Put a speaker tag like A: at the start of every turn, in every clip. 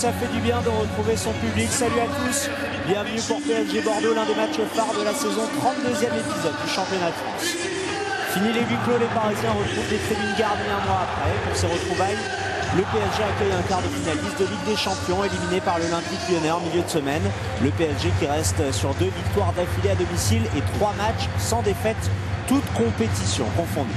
A: ça fait du bien de retrouver son public. Salut à tous, bienvenue pour PSG Bordeaux, l'un des matchs phares de la saison, 32e épisode du championnat de France. Fini les huis clos, les Parisiens retrouvent des tribunes garnies un mois après. Pour ces retrouvailles, le PSG accueille un quart de finaliste de Ligue des Champions, éliminé par l'Olympique Lyonnais en milieu de semaine. Le PSG qui reste sur 2 victoires d'affilée à domicile et 3 matchs sans défaite, toutes compétitions confondues.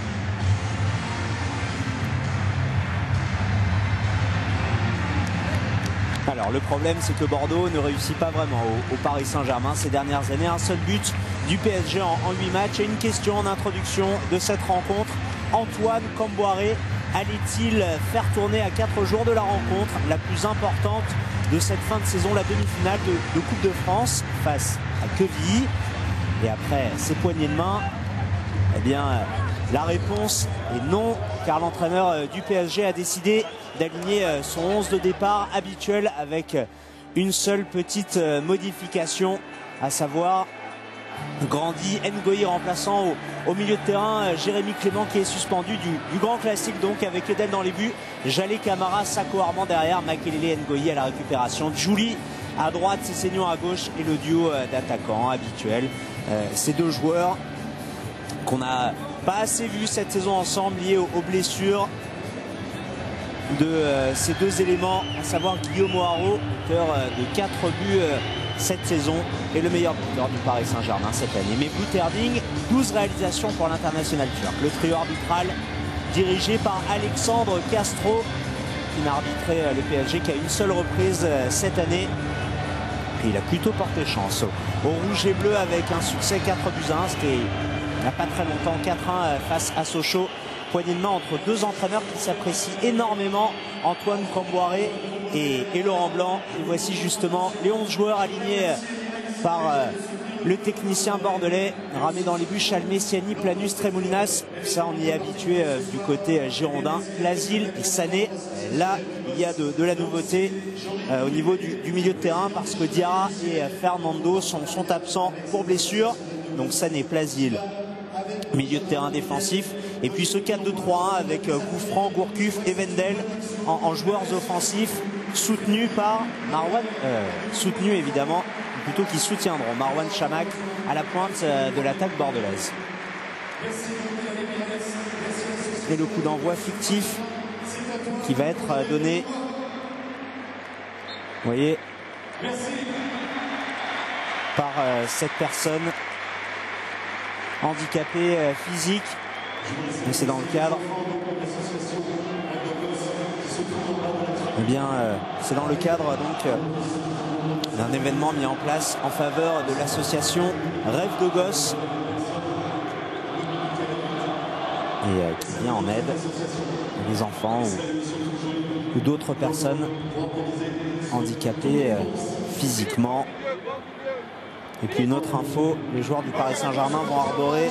A: Alors le problème, c'est que Bordeaux ne réussit pas vraiment au Paris Saint-Germain ces dernières années. Un seul but du PSG en 8 matchs. Et une question en introduction de cette rencontre. Antoine Camboiré allait-il faire tourner à 4 jours de la rencontre la plus importante de cette fin de saison, la demi-finale de Coupe de France face à Quevilly? Et après ces poignées de main, eh bien la réponse est non, car l'entraîneur du PSG a décidé d'aligner son 11 de départ habituel avec une seule petite modification, à savoir Grandi Ngoyi remplaçant au milieu de terrain Jérémy Clément qui est suspendu du grand classique, donc avec Edel dans les buts, Jalé Camara, Sako Armand derrière, Makelele Ngoyi à la récupération, Djouli à droite, Sessegnon à gauche et le duo d'attaquants habituel. Ces deux joueurs qu'on n'a pas assez vu cette saison ensemble, liés aux blessures de ces deux éléments, à savoir Guillaume O'Haraud, auteur de 4 buts cette saison et le meilleur buteur du Paris Saint-Germain cette année. Mais Bouterding, 12 réalisations pour l'international turc. Le trio arbitral dirigé par Alexandre Castro, qui n'a arbitré le PSG qu'à une seule reprise cette année. Et il a plutôt porté chance au rouge et bleu avec un succès 4 buts à 1. C'était il n'y a pas très longtemps, 4-1 face à Sochaux. Poignée de main entre deux entraîneurs qui s'apprécient énormément, Antoine Camboiré et Laurent Blanc. Et voici justement les 11 joueurs alignés par le technicien bordelais. Ramé dans les buts, Chalmé, Siani, Planus, Tremoulinas. Ça, on y est habitué du côté girondin. Lazil et Sané. Là, il y a de la nouveauté au niveau du milieu de terrain, parce que Diarra et Fernando sont absents pour blessure. Donc Sané, Plazil, milieu de terrain défensif. Et puis ce 4-2-3-1 avec Gouffran, Gourcuff et Wendel en joueurs offensifs, soutenus par Marouane, soutenus évidemment, plutôt qui soutiendront Marouane Chamakh à la pointe de l'attaque bordelaise. Et le coup d'envoi fictif qui va être donné, vous voyez, par cette personne handicapée physique. Et c'est dans le cadre, eh bien, c'est dans le cadre donc d'un événement mis en place en faveur de l'association Rêve de Gosse et qui vient en aide des enfants ou d'autres personnes handicapées physiquement. Et puis une autre info, les joueurs du Paris Saint-Germain vont arborer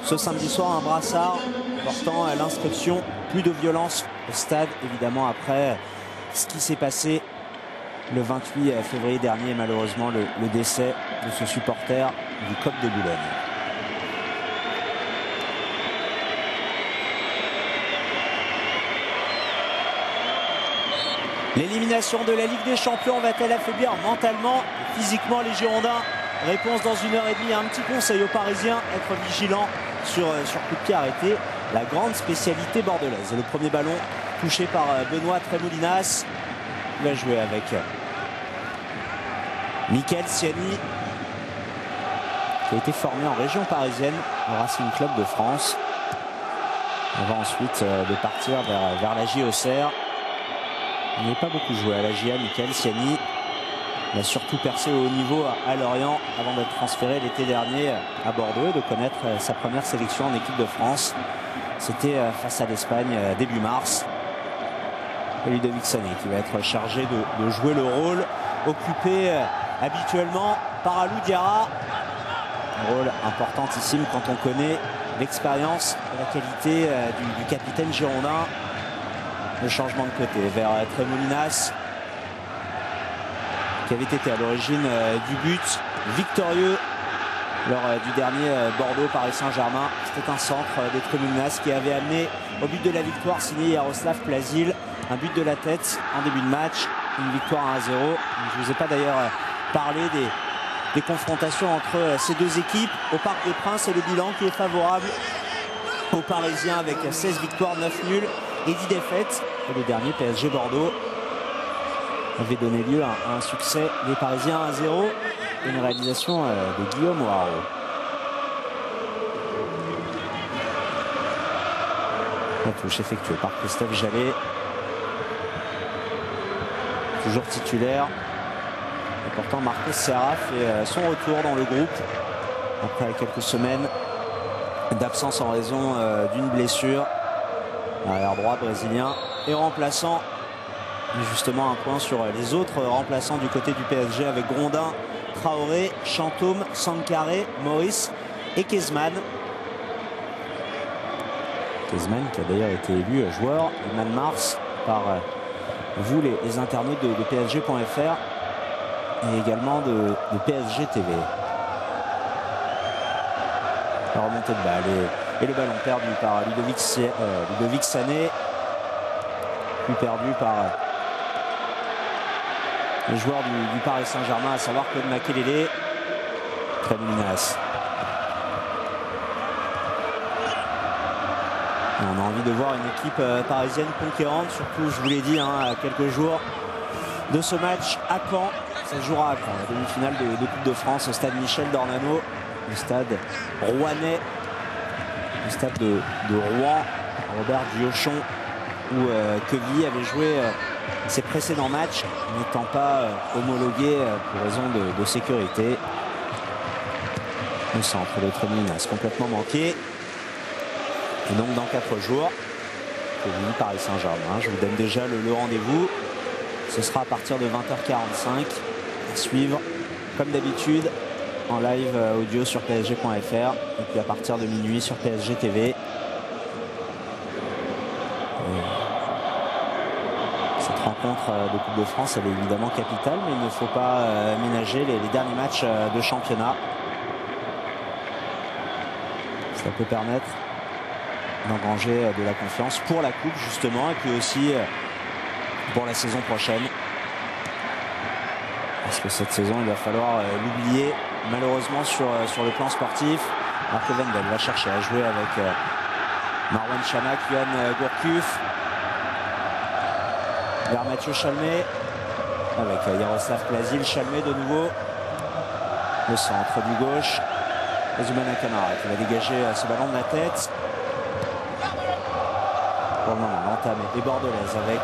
A: ce samedi soir un brassard portant l'inscription « Plus de violence au stade », évidemment après ce qui s'est passé le 28 février dernier, malheureusement le décès de ce supporter du COP de Boulogne. L'élimination de la Ligue des Champions va-t-elle affaiblir mentalement et physiquement les Girondins? Réponse dans 1h30. Un petit conseil aux Parisiens, être vigilants sur coup de pied arrêté, la grande spécialité bordelaise. Et le premier ballon touché par Benoît Tremoulinas. Il va jouer avec Michael Siani, qui a été formé en région parisienne au Racing Club de France. On va ensuite de partir vers la JOCR. Il n'est pas beaucoup joué à la GIA, Michael Siani. Il a surtout percé au haut niveau à Lorient avant d'être transféré l'été dernier à Bordeaux et de connaître sa première sélection en équipe de France. C'était face à l'Espagne début mars. Et Ludovic Sané qui va être chargé de jouer le rôle occupé habituellement par Alou Diarra. Un rôle importantissime quand on connaît l'expérience et la qualité du capitaine girondin. Le changement de côté vers Tremoulinas, qui avait été à l'origine du but victorieux lors du dernier Bordeaux-Paris Saint-Germain. C'était un centre de Tremoulinas qui avait amené au but de la victoire, signé Yaroslav Plazil. Un but de la tête en début de match. une victoire 1-0. Je ne vous ai pas d'ailleurs parlé des confrontations entre ces deux équipes au Parc des Princes, et le bilan qui est favorable aux Parisiens avec 16 victoires, 9 nuls et 10 défaites. Et le dernier, PSG Bordeaux, avait donné lieu à un succès des Parisiens 1-0, une réalisation de Guillaume O'Haraud. La touche effectuée par Christophe Jallet, toujours titulaire. Et pourtant Marcos Serra fait son retour dans le groupe après quelques semaines d'absence en raison d'une blessure. Arrière droit brésilien et remplaçant. Et justement un point sur les autres remplaçants du côté du PSG avec Grondin, Traoré, Chantôme, Sankaré, Maurice et Kezman. Kezman qui a d'ailleurs été élu joueur du Man Mars par vous les internautes de PSG.fr et également de PSG TV. La remontée de balle et le ballon perdu par Ludovic Sané, puis perdu par les joueurs du Paris Saint-Germain, à savoir Claude Makelele. Très menace. On a envie de voir une équipe parisienne conquérante, surtout, je vous l'ai dit, à quelques jours de ce match à Caen. Ça se jouera à Caen, la demi-finale de Coupe de France au stade Michel Dornano, le stade rouennais, le stade de Rouen, Robert Diochon, où Quevilly avait joué ses précédents matchs, n'étant pas homologué pour raison de sécurité. Le centre de Tréminas complètement manqué. Et donc dans 4 jours, Quevilly, Paris Saint-Germain. Je vous donne déjà le rendez-vous. Ce sera à partir de 20h45 à suivre comme d'habitude en live audio sur PSG.fr et puis à partir de minuit sur PSG TV. Cette rencontre de Coupe de France, elle est évidemment capitale, mais il ne faut pas ménager les derniers matchs de championnat. Ça peut permettre d'engranger de la confiance pour la Coupe justement, et puis aussi pour la saison prochaine. Parce que cette saison, il va falloir l'oublier malheureusement sur le plan sportif. Alors que Wendel va chercher à jouer avec Marwan Chamakh, Yoann Gourcuff, vers Mathieu Chalmé, avec Yaroslav Klazil, Chalmé de nouveau. Le centre du gauche, Zoumana Camara qui va dégager ce ballon de la tête. Pour le moment, l'entame est bordelaise avec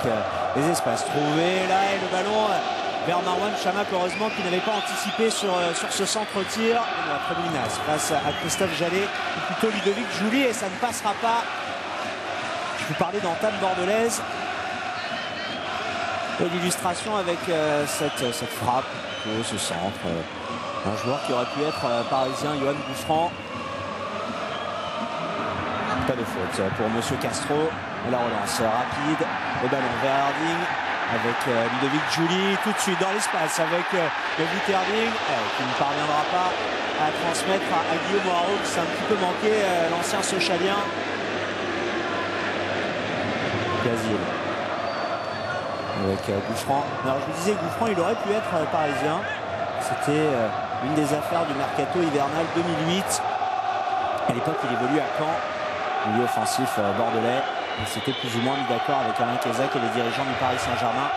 A: les espaces trouvés là, et le ballon vers Marwan Chamakh, heureusement qu'il n'avait pas anticipé sur ce centre-tir. Tréminas face à Christophe Jallet, ou plutôt Ludovic Jouli, et ça ne passera pas. Je vous parlais d'entame bordelaise. Et l'illustration avec cette frappe, ce centre. Un joueur qui aurait pu être parisien, Yoann Gouffran. Pas de faute pour Monsieur Castro. Et la relance rapide, le ballon vers Harding avec Ludovic Jouli, tout de suite dans l'espace avec Ludovic Harding, qui ne parviendra pas à transmettre à Guillaume O'Haraud, qui s'est un petit peu manqué, l'ancien Sochalien. Casil avec Gouffran. Alors je vous disais, Gouffran, il aurait pu être parisien. C'était une des affaires du mercato hivernal 2008. À l'époque, il évolue à Caen, milieu offensif bordelais. Il s'était plus ou moins mis d'accord avec Alain Kézac et les dirigeants du Paris Saint-Germain.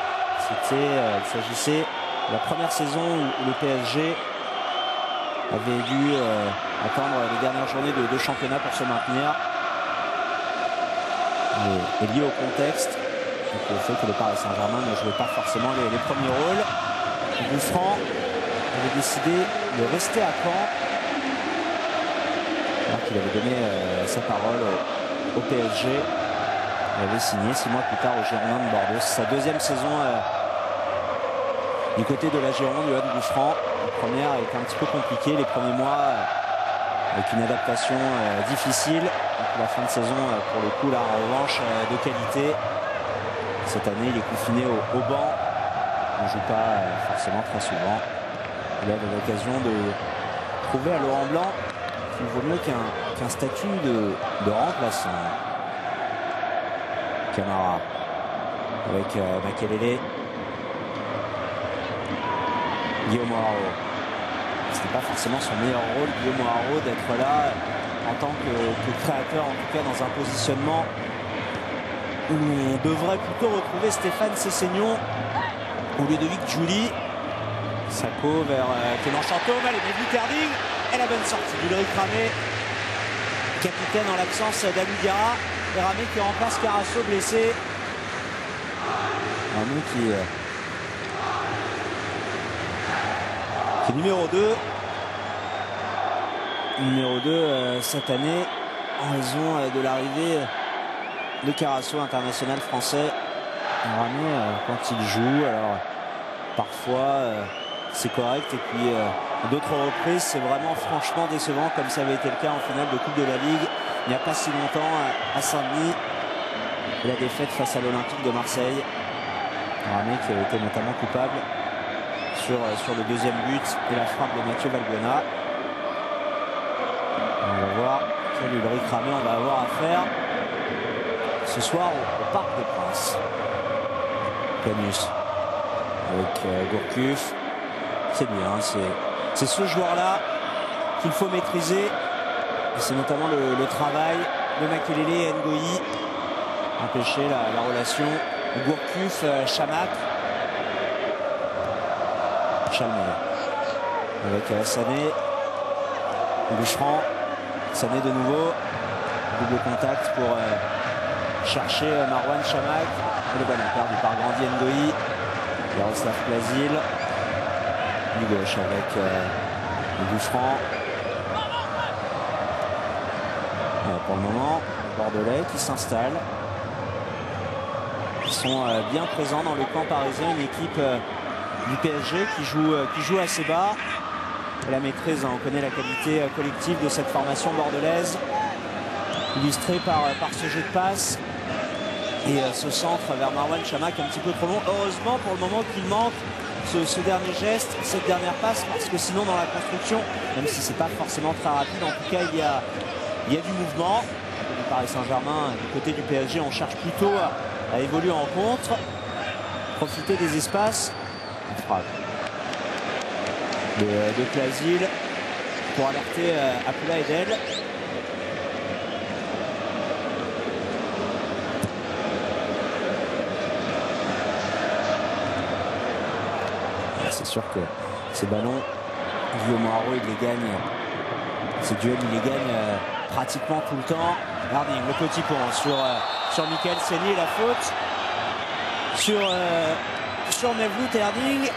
A: Il s'agissait de la première saison où le PSG avait dû attendre les dernières journées de championnat pour se maintenir. Et lié au contexte, au fait que le Paris Saint-Germain ne jouait pas forcément les premiers rôles. Gouffran avait décidé de rester à Caen, alors qu'il avait donné sa parole au PSG. Il avait signé 6 mois plus tard au Girondins de Bordeaux. C'est sa deuxième saison du côté de la Gironde, Yoann Gouffran. La première était un petit peu compliquée, les premiers mois avec une adaptation difficile. Et puis la fin de saison, pour le coup, là, en revanche, de qualité. Cette année, il est confiné au banc. Il ne joue pas forcément très souvent. Il avait l'occasion de trouver à Laurent Blanc qu'il vaut mieux qu'un statut de remplaçant. Camara avec Makelele. Guillaume Haro. C'était pas forcément son meilleur rôle, Guillaume Haro, d'être là en tant que créateur, en tout cas dans un positionnement où on devrait plutôt retrouver Stéphane Sessegnon ou Ludovic Giuli. Sako vers Clément Chantôme, allez, mais Terding et la bonne sortie d'Ulrich Ramé, capitaine en l'absence d'Amigara, et Ramé qui remplace Carasso blessé. Ramé qui est numéro 2. Numéro 2 cette année en raison de l'arrivée de Carasso, international français. Ramé, quand il joue, alors parfois c'est correct, et puis d'autres reprises c'est vraiment franchement décevant, comme ça avait été le cas en finale de Coupe de la Ligue il n'y a pas si longtemps à Saint-Denis, la défaite face à l'Olympique de Marseille. Ramé qui a été notamment coupable sur le deuxième but et la frappe de Mathieu Valbuena. On va voir quel Ulrich Ramé on va avoir à faire ce soir au Parc des Princes. Canus avec Gourcuff. C'est lui, hein, c'est ce joueur-là qu'il faut maîtriser. Et c'est notamment le travail de Makelele et Ngoyi. Empêcher la relation Gourcuff-Chamac. Chalmer avec Sané. Boucheron. Sané de nouveau. Double contact pour chercher Marouane Chamakh. Et le ballon perdu par Grandi Ngoyi. Yaroslav Plazil. Du gauche avec le Boucheron. Pour le moment, Bordelais qui s'installe. Ils sont bien présents dans le camp parisien. Une équipe du PSG qui joue assez bas. Et la maîtrise, on connaît la qualité collective de cette formation bordelaise, illustrée par ce jeu de passe et ce centre vers Marouane Chamakh un petit peu trop long. Heureusement pour le moment qu'il manque ce dernier geste, cette dernière passe, parce que sinon dans la construction, même si c'est pas forcément très rapide, en tout cas il y a du mouvement. Du Paris Saint-Germain, du côté du PSG, on cherche plutôt à évoluer en contre, profiter des espaces. Une frappe de Plazil pour alerter Abdoulaye Edel. C'est sûr que ces ballons, Guillaume Haro, il les gagne. Ces duels, il les gagne pratiquement tout le temps. Harding, le petit pont sur Michael Seny, la faute sur Mevlut Harding.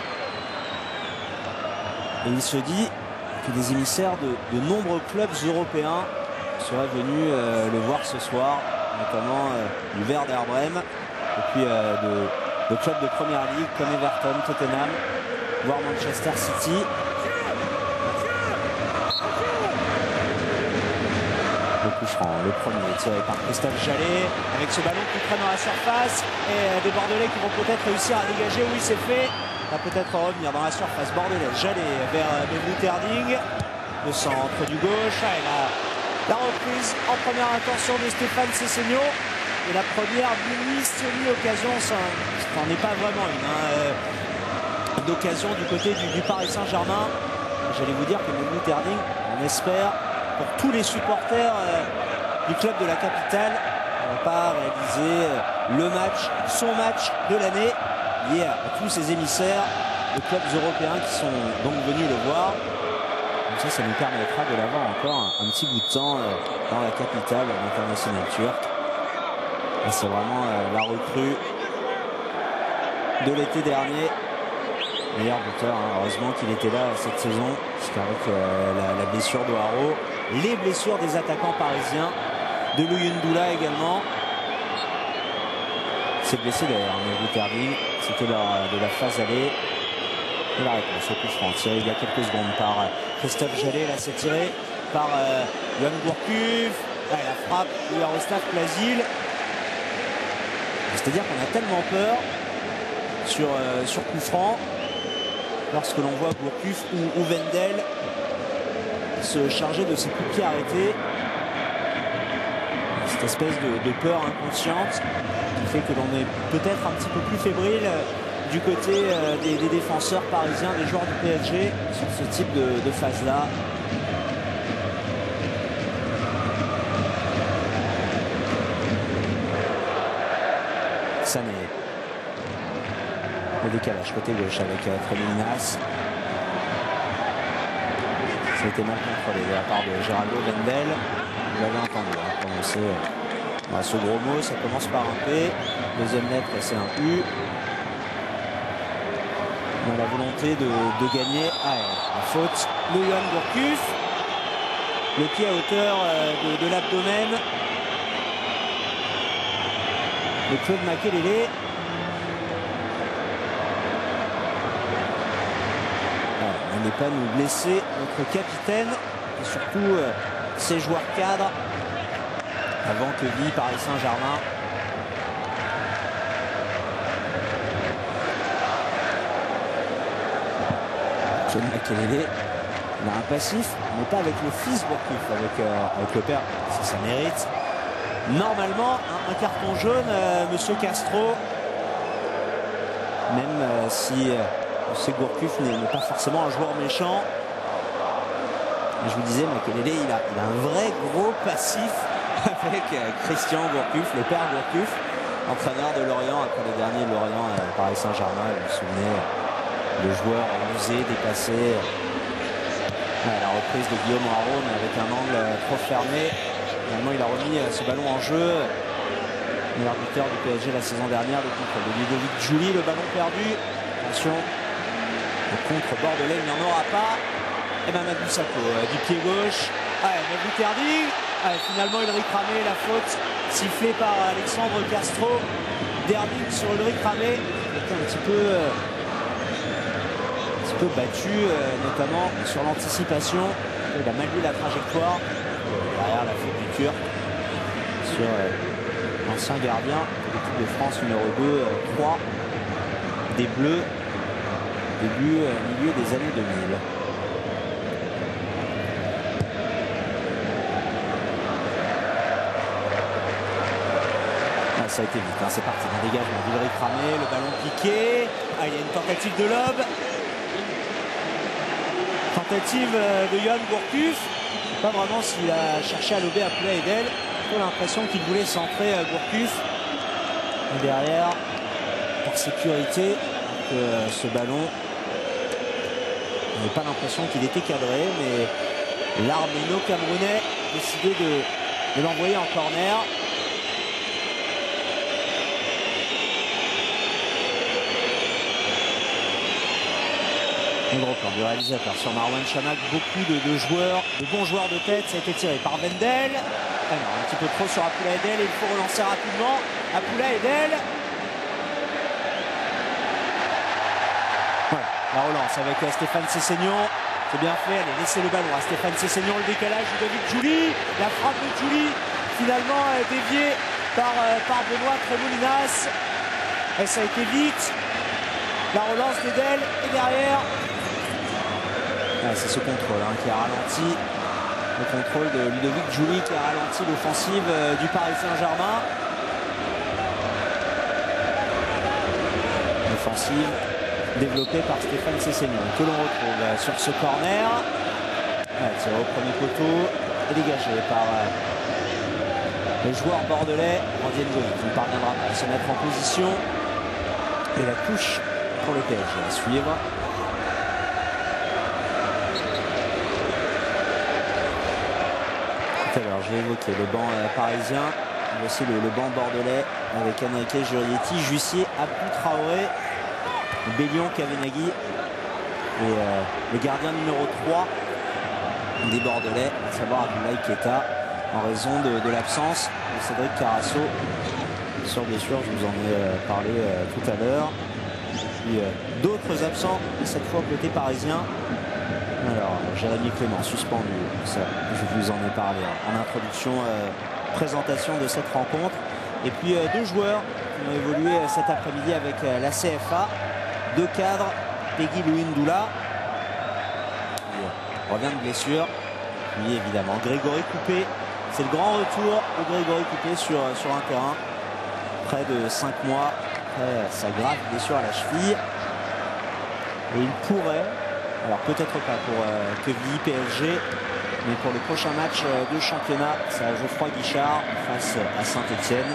A: Et il se dit que des émissaires de nombreux clubs européens seraient venus le voir ce soir, notamment du Werder Brême, et puis de clubs de première ligue comme Everton, Tottenham, voire Manchester City. Le premier tiré par Christophe Jallet avec ce ballon qui traîne dans la surface et des Bordelais qui vont peut-être réussir à dégager. Oui, c'est fait. Va peut-être revenir dans la surface bordelaise. Jallet vers Mevlut Harding. Le centre du gauche. Et la reprise en première intention de Stéphane Sessegnon. Et la première mini-occasion, ça n'en est pas vraiment une d'occasion du côté du Paris Saint-Germain. J'allais vous dire que Mevlut Harding, on espère, pour tous les supporters du club de la capitale, on va pas réaliser son match de l'année, lié à tous ces émissaires de clubs européens qui sont donc venus le voir. Comme ça nous permettra de l'avoir encore un petit bout de temps dans la capitale internationale turque. C'est vraiment la recrue de l'été dernier. Meilleur buteur, hein. Heureusement qu'il était là cette saison, parce qu'avec la blessure de Haro, les blessures des attaquants parisiens, de Louyoundoula également. C'est blessé d'ailleurs, Mevlut Harding. C'était lors de la phase aller. Et la réponse au coup franc tiré il y a quelques secondes par Christophe Jallet. Là, c'est tiré par Yohan Gourcuff. Là, la frappe de Yaroslav Plazil. C'est-à-dire qu'on a tellement peur sur coup franc, lorsque l'on voit Gourcuff ou Wendel se charger de ses coups de pied arrêtés. Cette espèce de peur inconsciente qui fait que l'on est peut-être un petit peu plus fébrile du côté des défenseurs parisiens, des joueurs du PSG sur ce type de phase-là. Sané. Le décalage côté gauche avec Tremolinas. Ça a été mal contrôlé de la part de Geraldo Wendel. Vous l'avez entendu, prononcer ce gros mot, ça commence par un P. Deuxième lettre, c'est un U. On a la volonté de gagner. La faute de Yoann Gourcuff. Le pied à hauteur de l'abdomen de Claude Makelele. On n'est pas nous blesser notre capitaine et surtout ses joueurs cadres avant que vit Paris Saint-Germain. Claude Makelele, il a un passif, mais pas avec le fils Gourcuff, avec le père, ça mérite. Normalement, un carton jaune, monsieur Castro, même si monsieur Gourcuff n'est pas forcément un joueur méchant. Je vous disais, Makelele, il a un vrai gros passif avec Christian Gourcuff, le père Gourcuff, entraîneur de Lorient après le dernier Lorient Paris Saint-Germain. Vous vous souvenez, le joueur usé, dépassé. La reprise de Guillaume Haro, mais avec un angle trop fermé. Finalement, il a remis ce ballon en jeu. Meilleur buteur du PSG la saison dernière, le contre de Ludovic Giuli, le ballon perdu. Attention, le contre bordelais, il n'y en aura pas. Et Mamadou Sakho du pied gauche. Mabou Terdi. Finalement, Ulrich Ramé, la faute sifflée par Alexandre Castro. Derby sur Ulrich Ramé. Il était un petit peu battu, notamment sur l'anticipation. Il a mal vu la trajectoire. Derrière la faute du Turc sur l'ancien gardien de l'équipe de France numéro 2-3 des Bleus, début milieu des années 2000. Ça a été vite, c'est parti, un dégagement d'Ulrich Ramé, le ballon piqué, il y a une tentative de lob, tentative de Yoann Gourcuff. Pas vraiment s'il a cherché à lober Apoula Edel. J'ai l'impression qu'il voulait centrer Gourcuff. Et derrière, par sécurité, ce ballon, on n'avait pas l'impression qu'il était cadré, mais l'Arméno camerounais a décidé de l'envoyer en corner. Le gros plan du réalisateur sur Marwan Chamakh, beaucoup de bons joueurs de tête. Ça a été tiré par Wendel. Un petit peu trop sur Apoula Edel et il faut relancer rapidement. Apoula Edel. Voilà, la relance avec Stéphane Sessegnon. C'est bien fait, allez, laissez le ballon à Stéphane Sessegnon, le décalage de David Giuli. La frappe de Giuli, finalement déviée par Benoît Tremolinas. Et ça a été vite. La relance d'Edel et derrière. C'est ce contrôle qui a ralenti, le contrôle de Ludovic Giuli qui a ralenti l'offensive du Paris Saint-Germain. L'offensive développée par Stéphane Sessegnon que l'on retrouve sur ce corner. Tiré au premier poteau et dégagé par le joueur bordelais Randy Ngoï qui ne parviendra pas à se mettre en position. Et la touche pour le PSG à suivre. Alors, je l'ai évoqué, le banc parisien, aussi le banc bordelais avec Enrique Jurietti, Jussier, Abou Traoré, Bélion, Kavenaghi et le gardien numéro 3 des Bordelais, à savoir Abdoulaye Keita, en raison de l'absence de Cédric Carasso sur blessure, je vous en ai parlé tout à l'heure. Puis d'autres absents, cette fois côté parisien. Alors, Jérémy Clément, suspendu, ça, je vous en ai parlé en introduction, présentation de cette rencontre. Et puis deux joueurs qui ont évolué cet après-midi avec la CFA, deux cadres, Peggy Louindoula, qui revient de blessure, puis évidemment Grégory Coupé. C'est le grand retour de Grégory Coupé sur un terrain, près de 5 mois après sa grave blessure à la cheville. Et il pourrait, alors peut-être pas pour Quevilly PSG, mais pour le prochain match de championnat, c'est à Geoffroy Guichard face à Saint-Etienne.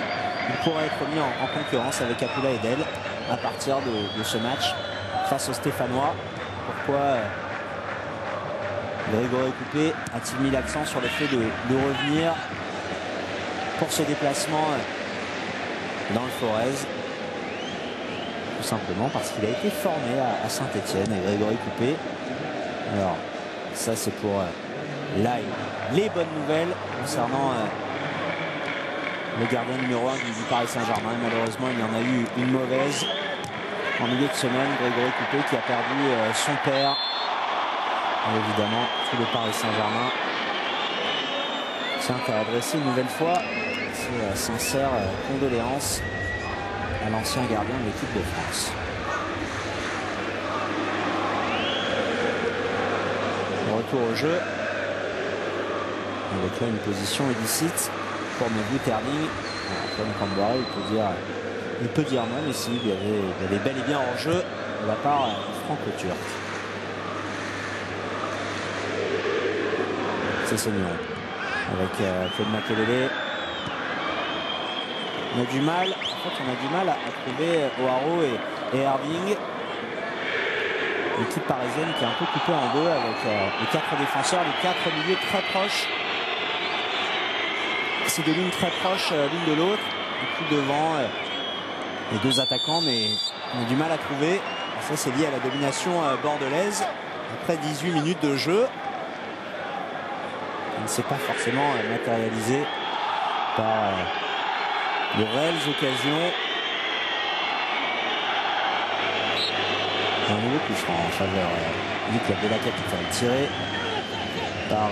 A: Il pourrait être mis en concurrence avec Abdoulaye Edel à partir de ce match face aux Stéphanois. Pourquoi Grégory Coupé a-t-il mis l'accent sur le fait de revenir pour ce déplacement dans le Forez? Tout simplement parce qu'il a été formé à Saint-Etienne, et Grégory Coupé. Alors, ça c'est pour les bonnes nouvelles concernant le gardien numéro 1 du Paris Saint-Germain. Malheureusement, il y en a eu une mauvaise en milieu de semaine. Grégory Coupé qui a perdu son père. Et évidemment, tout le Paris Saint-Germain tient à adresser une nouvelle fois ses sincères condoléances à l'ancien gardien de l'équipe de France. Retour au jeu avec là une position illicite pour Mehdi Terling. Comme Camboire, il peut dire non, mais si, il y avait bel et bien en jeu de la part du franco-turc. C'est Sognon avec Claude Makelele. On a du mal, à trouver O'Haro et Erving. L'équipe parisienne qui est un peu coupée en deux avec les 4 défenseurs, les 4 milieux très proches. C'est des lignes très proches l'une de l'autre. Et puis devant les 2 attaquants, mais on a du mal à trouver. Et ça, c'est lié à la domination bordelaise. Après 18 minutes de jeu, il ne s'est pas forcément matérialisé par de réelles occasions. Un nouveau coup franc en faveur du club de la capitale, tiré par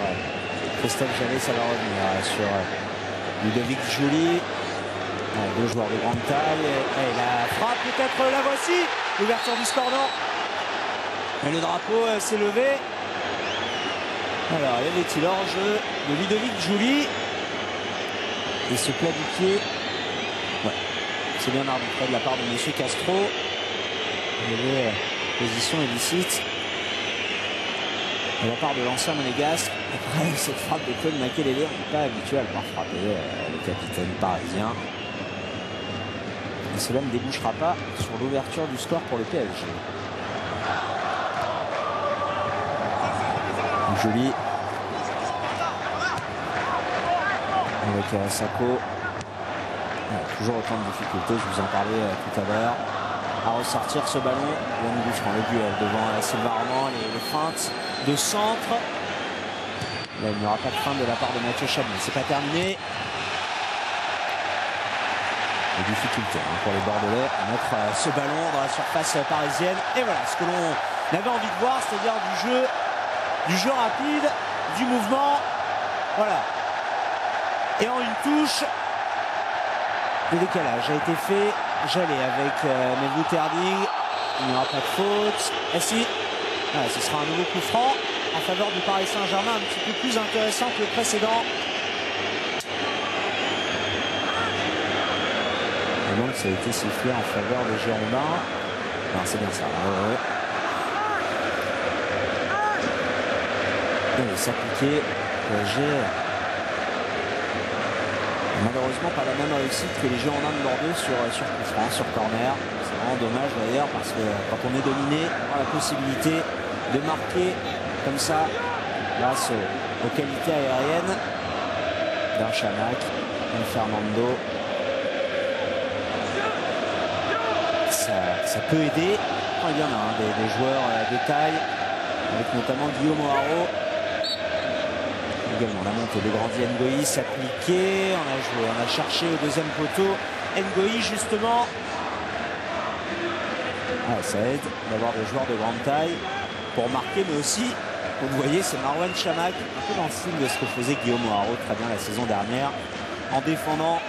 A: Christophe Jallet. Ça va revenir sur Ludovic Jouli. 2 joueurs de grande taille. Et la frappe, peut-être la voici. L'ouverture du score, non. Et le drapeau s'est levé. Alors, y avait-il hors-jeu de Ludovic Jouli? Et ce plat du pied. Ouais, c'est bien arbitré de la part de M. Castro. Il y avait position illicite de la part de l'ancien monégasque. Après cette frappe de Claude Makelele, on n'est pas habitué à le voir frapper le capitaine parisien. Et cela ne débouchera pas sur l'ouverture du score pour le PSG. Jolie avec Sako. Toujours autant de difficultés, je vous en parlais tout à l'heure, à ressortir ce ballon. Yann Boucheron, le duel devant Sylvain Armand, les feintes de centre. Là, il n'y aura pas de feinte de la part de Mathieu Chablis. C'est pas terminé. Les difficultés pour les Bordelais à mettre ce ballon dans la surface parisienne. Et voilà ce que l'on avait envie de voir, c'est-à-dire du jeu rapide, du mouvement. Voilà. Et en une touche, le décalage a été fait. Jallet avec Mehdi Terling. Il n'y aura pas de faute. Et si, voilà, ce sera un nouveau coup franc en faveur du Paris Saint-Germain, un petit peu plus intéressant que le précédent. Et donc ça a été sifflé en faveur des Girondins. Non, c'est bien ça. Il s'appliquait PSG. Malheureusement pas la même réussite que les Girondins de Bordeaux sur coup franc, sur corner. C'est vraiment dommage d'ailleurs parce que quand on est dominé, on a la possibilité de marquer comme ça grâce aux qualités aériennes d'un Chamac, d'un Fernando. Ça peut aider. Il y en a des joueurs de taille, avec notamment Guillaume O'Haro. Également la montée de Grandi Ngoï s'appliquer. On a joué, on a cherché au deuxième poteau. Ngoï justement. Ah, ça aide d'avoir des joueurs de grande taille pour marquer, mais aussi, vous voyez, c'est Marouane Chamakh, un peu dans le style de ce que faisait Guillaume O'Haro très bien la saison dernière, en défendant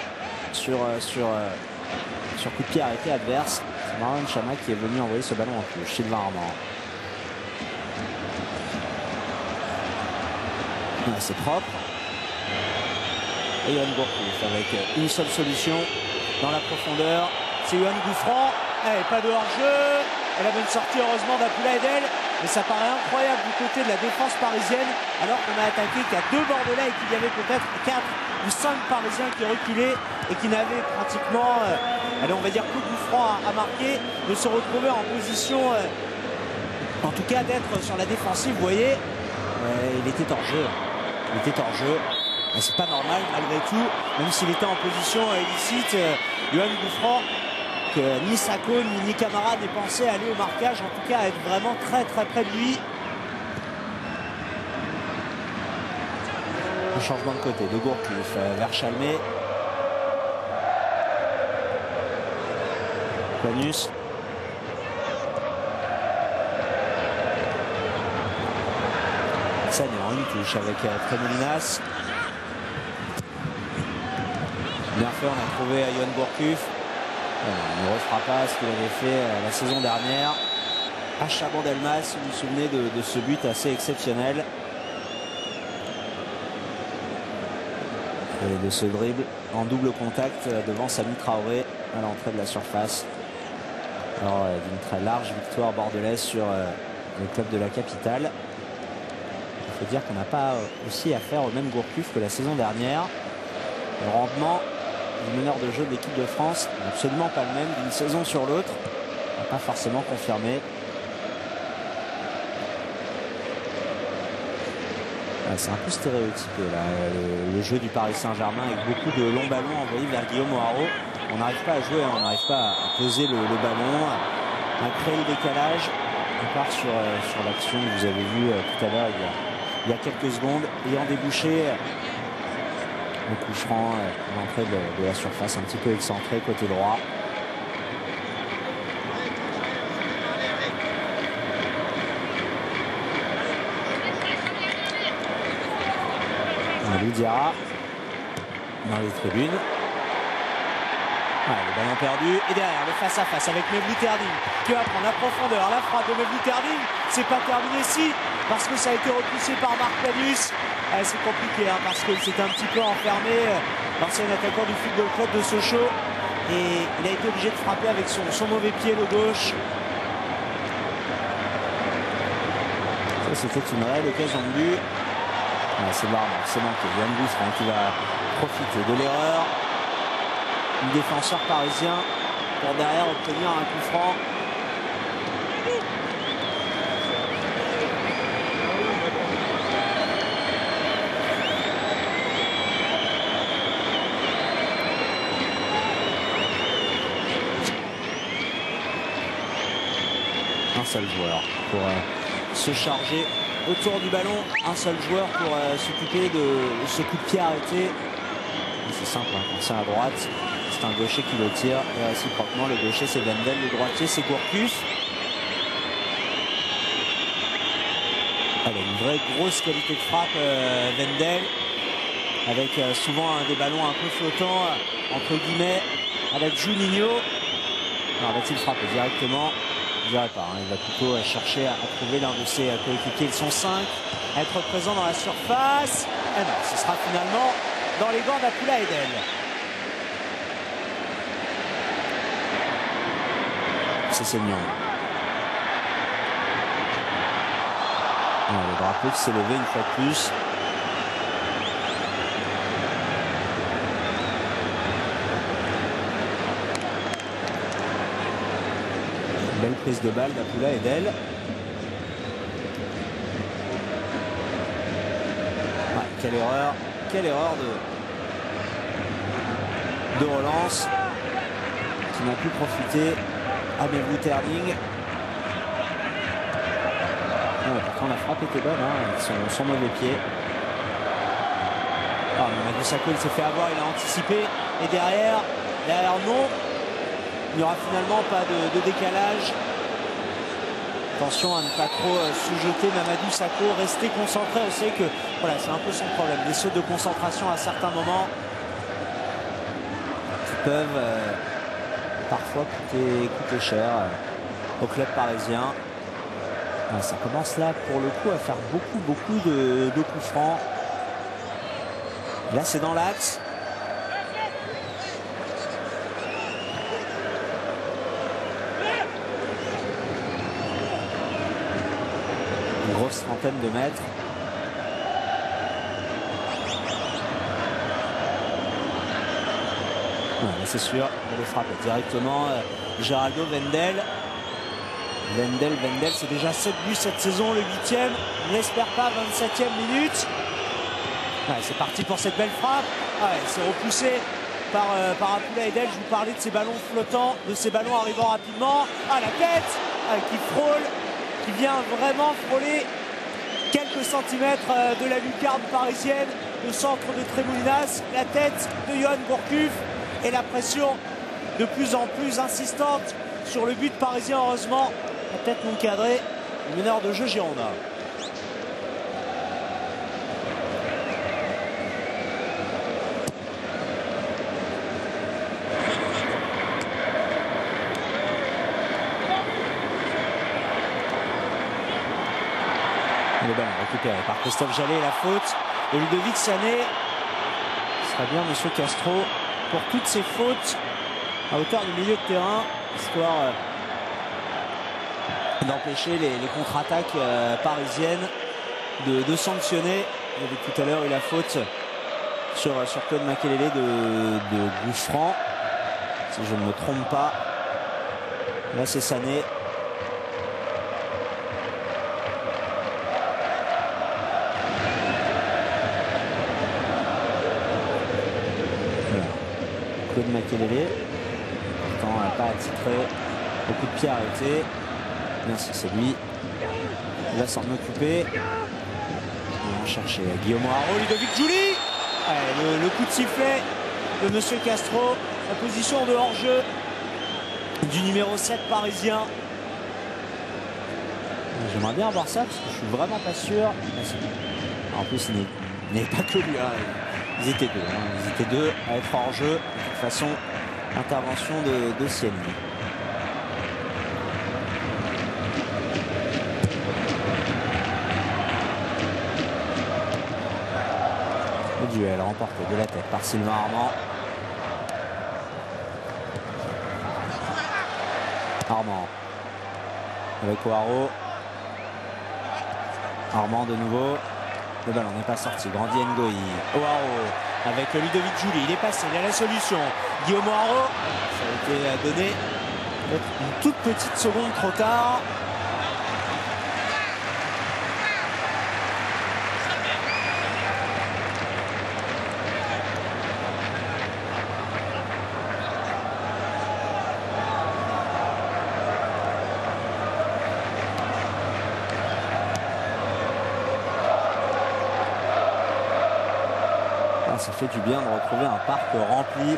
A: sur coup de pied arrêté adverse. C'est Marouane Chamakh qui est venu envoyer ce ballon en touche. Sylvain Armand. C'est propre. Et Yann Gourcuff avec une seule solution dans la profondeur. C'est Yohan Gouffran. Pas de hors-jeu. Elle avait une sortie heureusement d'Abdoulaye Edel. Mais ça paraît incroyable du côté de la défense parisienne, alors qu'on a attaqué qu'à 2 Bordelais et qu'il y avait peut-être 4 ou 5 Parisiens qui reculaient et qui n'avaient pratiquement, allez, on va dire, plus de coup franc à marquer, de se retrouver en position, en tout cas d'être sur la défensive. Vous voyez, il était hors jeu. Il était hors jeu. C'est pas normal malgré tout, même s'il était en position illicite. Yohan Gouffran, que ni Sako ni Camara n'aient pensé aller au marquage, en tout cas à être vraiment très très près de lui. Le changement de côté de Gourcuff vers Chalmé. Planus. Sagnan, une touche avec Trémolinas. Bien fait, on a trouvé Yohan Gourcuff. Il ne refera pas ce qu'il avait fait la saison dernière à Chabandelmas. Vous vous souvenez de ce but assez exceptionnel et de ce dribble en double contact devant Samy Traoré à l'entrée de la surface. Alors d'une très large victoire bordelaise sur le club de la capitale. Il faut dire qu'on n'a pas aussi affaire au même Gourcuff que la saison dernière. Le rendement du meneur de jeu de l'équipe de France n'est absolument pas le même d'une saison sur l'autre. Pas forcément confirmé. C'est un peu stéréotypé là, le jeu du Paris Saint-Germain, avec beaucoup de longs ballons envoyés vers Guillaume O'Haraud. On n'arrive pas à jouer, on n'arrive pas à poser le ballon, à créer le décalage. On part sur l'action que vous avez vue tout à l'heure il y a quelques secondes, ayant débouché le coup franc à l'entrée de la surface, un petit peu excentré côté droit. Lou Diarra dans les tribunes. Le ballon perdu et derrière le face-à-face avec Mevlou Terding qui va prendre la profondeur, la frappe de Mevlou Terding. C'est pas terminé ici parce que ça a été repoussé par Marc Planus. C'est compliqué parce qu'il s'est un petit peu enfermé, l'ancien attaquant du football club de Sochaux, et il a été obligé de frapper avec son mauvais pied, le gauche. Ça, c'était une réelle occasion de but. C'est marrant, c'est manqué. Yohan Gouffran qui va profiter de l'erreur du défenseur parisien pour derrière obtenir un coup franc. Un seul joueur pour se charger autour du ballon, un seul joueur pour s'occuper de ce coup de pied arrêté. C'est simple, quand c'est à droite, c'est un gaucher qui le tire, et réciproquement le gaucher c'est Wendel, le droitier c'est Gourcuff. Une vraie grosse qualité de frappe Wendel, avec souvent des ballons un peu flottants entre guillemets avec Juninho. Alors va-t-il frapper directement? Je dirais pas, il va plutôt chercher à trouver l'un de ses coéquipiers. Ils sont 5 à être présents dans la surface. Et non, ce sera finalement dans les gants d'Abdoulaye Edel. C'est Seignon. Le drapeau qui s'est levé une fois de plus. Belle prise de balle d'Abdoulaye Edel. Quelle erreur de relance qui n'a pu profiter à Mevlou Terding. Pourtant la frappe était bonne avec son mauvais pied. Mamadou Sakho il s'est fait avoir, il a anticipé et derrière non. Il n'y aura finalement pas de décalage. Attention à ne pas trop sous-jeter Mamadou Sakho. Rester concentré. On sait que voilà, c'est un peu son problème. Des sauts de concentration à certains moments qui peuvent parfois coûter cher au club parisien. Ça commence là pour le coup à faire beaucoup de coups francs. Là c'est dans l'axe. grosse trentaine de mètres. Ouais, c'est sûr, il le frappe directement. Geraldo Vendel. Vendel, c'est déjà 7 buts cette saison, le 8e. On n'espère pas, 27e minute. Ouais, c'est parti pour cette belle frappe. Ouais, c'est repoussé par Abdoulaye Edel. Je vous parlais de ces ballons flottants, de ces ballons arrivant rapidement. Ah, la tête qui frôle, qui vient vraiment frôler quelques centimètres de la lucarne parisienne, le centre de Tremoulinas, la tête de Yoann Gourcuff et la pression de plus en plus insistante sur le but parisien. Heureusement, la tête non cadrée, le meneur de jeu Girondin. Le ballon récupéré par Christophe Jallet, la faute de Ludovic Sané. Ce serait bien, monsieur Castro, pour toutes ces fautes à hauteur du milieu de terrain, histoire d'empêcher les contre-attaques parisiennes de sanctionner. Il y avait tout à l'heure eu la faute sur Claude Makelele de Gouffran, si je ne me trompe pas. Là, c'est Sané. Claude Makelele, pourtant pas attitré, beaucoup de pieds arrêtés. Bien si c'est lui, il va s'en occuper. On va chercher Guillaume Haro, Ludovic Giuli. Le coup de sifflet de monsieur Castro, la position de hors-jeu du numéro 7 parisien. J'aimerais bien voir ça parce que je suis vraiment pas sûr. En plus, il n'y avait pas que lui. Ils étaient deux. Ils étaient deux à être hors jeu. De toute façon, intervention de Siani. Le duel remporté de la tête par Sylvain Armand. Armand avec O'Haro. Armand de nouveau. Le ballon n'est pas sorti. Grandi Ngoï. O'Haro avec Ludovic Giuli. Il est passé. Il a la solution. Guillaume O'Haro. Ça a été donné une toute petite seconde trop tard. Ça fait du bien de retrouver un parc rempli.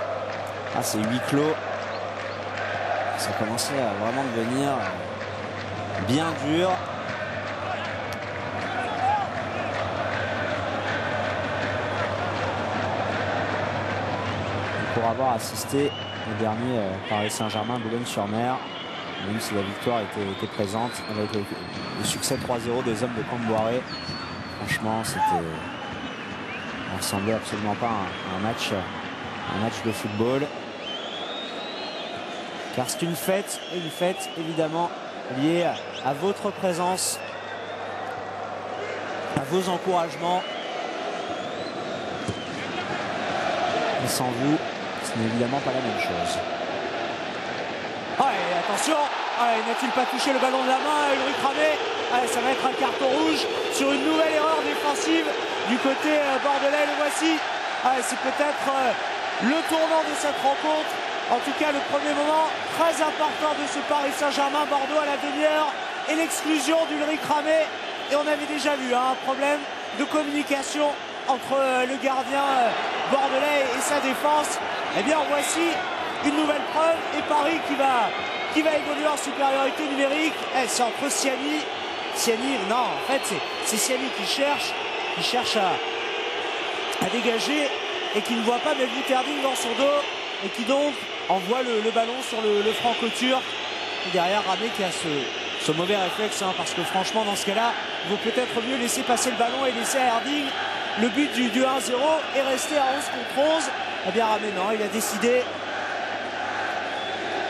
A: C'est huis clos. Ça commençait à vraiment devenir bien dur. Pour avoir assisté au dernier Paris Saint-Germain Boulogne-sur-Mer, même si la victoire était présente avec le succès 3-0 des hommes de Camboiré, franchement c'était... Ça ne ressemblait absolument pas à un match de football. Car c'est une fête évidemment liée à votre présence, à vos encouragements. Et sans vous, ce n'est évidemment pas la même chose. Et attention, n'a-t-il pas touché le ballon de la main, Ulrich Ramé? Ça va être un carton rouge sur une nouvelle erreur défensive du côté bordelais. Le voici. C'est peut-être le tournant de cette rencontre. En tout cas, le premier moment très important de ce Paris Saint-Germain Bordeaux à la demi-heure et l'exclusion d'Ulrich Ramé. Et on avait déjà vu un problème de communication entre le gardien bordelais et sa défense. Eh bien, voici une nouvelle preuve et Paris qui va évoluer en supériorité numérique. C'est entre Siani, non, en fait, c'est Siani qui cherche à dégager et qui ne voit pas Melvou Terling dans son dos et qui donc envoie le ballon sur le franc-couture. Et derrière Ramé qui a ce mauvais réflexe, parce que franchement dans ce cas-là, il vaut peut-être mieux laisser passer le ballon et laisser à Erding le but du 1-0 et rester à 11 contre 11. Eh bien Ramé, non, il a décidé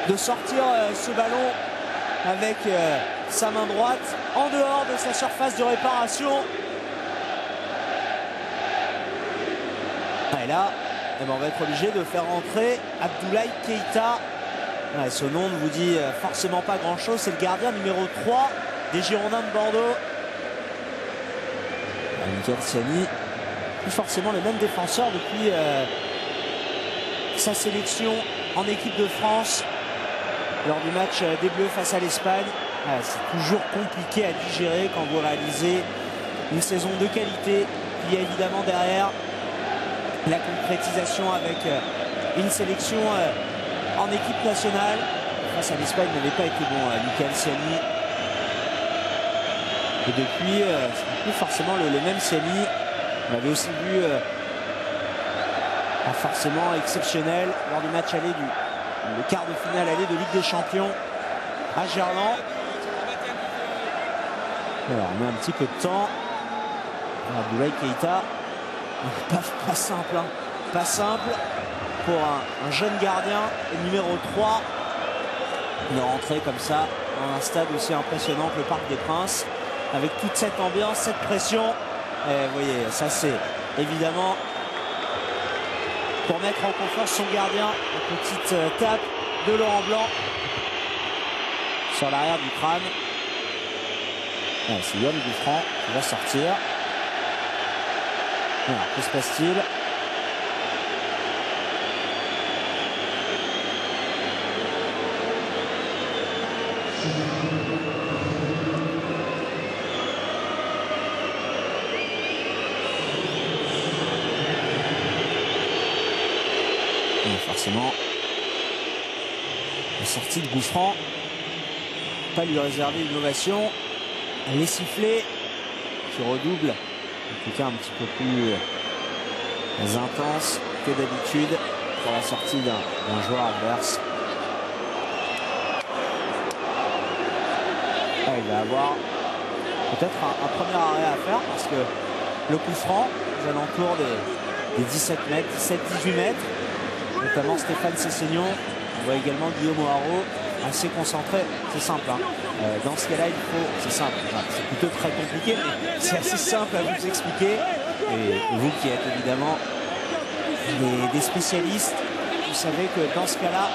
A: de sortir ce ballon avec sa main droite en dehors de sa surface de réparation. Et là, on va être obligé de faire rentrer Abdoulaye Keita. Ouais, ce nom ne vous dit forcément pas grand-chose. C'est le gardien numéro 3 des Girondins de Bordeaux. Michael Ciani, plus forcément le même défenseur depuis sa sélection en équipe de France lors du match des Bleus face à l'Espagne. C'est toujours compliqué à digérer quand vous réalisez une saison de qualité. Il y a évidemment derrière la concrétisation avec une sélection en équipe nationale. Face à l'Espagne, n'avait pas été bon, Michael Ciani. Et depuis, c'est plus forcément le même Ciani. On l'avait aussi vu pas forcément exceptionnel lors du match aller le quart de finale aller de Ligue des Champions à Gerland. Alors on met un petit peu de temps. Abdoulaye Keita, pas simple, hein. Pas simple pour un jeune gardien numéro 3 de rentrer comme ça dans un stade aussi impressionnant que le Parc des Princes, avec toute cette ambiance, cette pression. Et vous voyez, ça c'est évidemment pour mettre en confiance son gardien. Une petite tape de Laurent Blanc sur l'arrière du crâne. C'est Yoann Gouffran qui va sortir. Alors, que se passe-t-il? Forcément, la sortie de Gouffran, pas lui réserver une ovation, les sifflets qui redoublent, en tout cas un petit peu plus intense que d'habitude pour la sortie d'un joueur adverse. Il va avoir peut-être un premier arrêt à faire parce que le coup franc aux alentours des 17 mètres, 17-18 mètres, notamment Stéphane Sessegnon. On voit également Guillaume O'Haraud assez concentré. C'est simple, hein. Dans ce cas-là, il faut... C'est simple, c'est plutôt très compliqué, mais c'est assez simple à vous expliquer. Et vous qui êtes évidemment des spécialistes, vous savez que dans ce cas-là,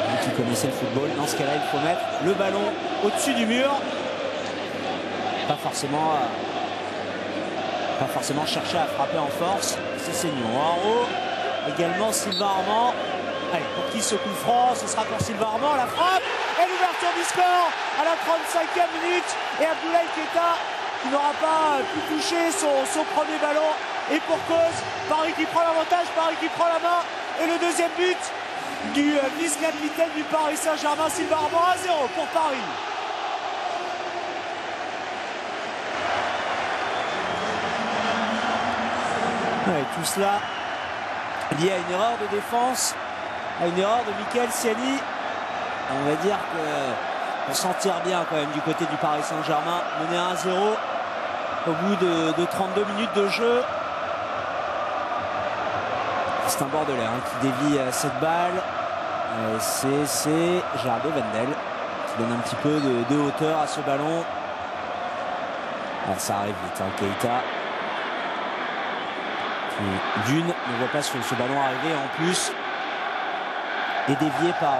A: vous qui connaissez le football, dans ce cas-là, il faut mettre le ballon au-dessus du mur. Pas forcément chercher à frapper en force. Sessegnon, O'Haraud. Également Sylvain Armand. Allez, pour qui ce coup franc? Ce sera pour Sylvain Armand. La frappe et l'ouverture du score à la 35e minute. Et Abdoulaye Keita qui n'aura pas pu toucher son premier ballon. Et pour cause, Paris qui prend l'avantage, Paris qui prend la main. Et le deuxième but du vice-capitaine du Paris Saint-Germain, Sylvain Armand, 1-0 pour Paris. Ouais, tout cela lié à une erreur de défense, à une erreur de Michael Ciani. On va dire qu'on s'en tire bien quand même du côté du Paris Saint-Germain, mené 1-0 au bout de 32 minutes de jeu. C'est un Bordelais qui dévie cette balle. C'est Gerardo Wendel qui donne un petit peu de hauteur à ce ballon. Ça arrive vite, Keita. D'une ne voit pas ce ballon arriver en plus est dévié par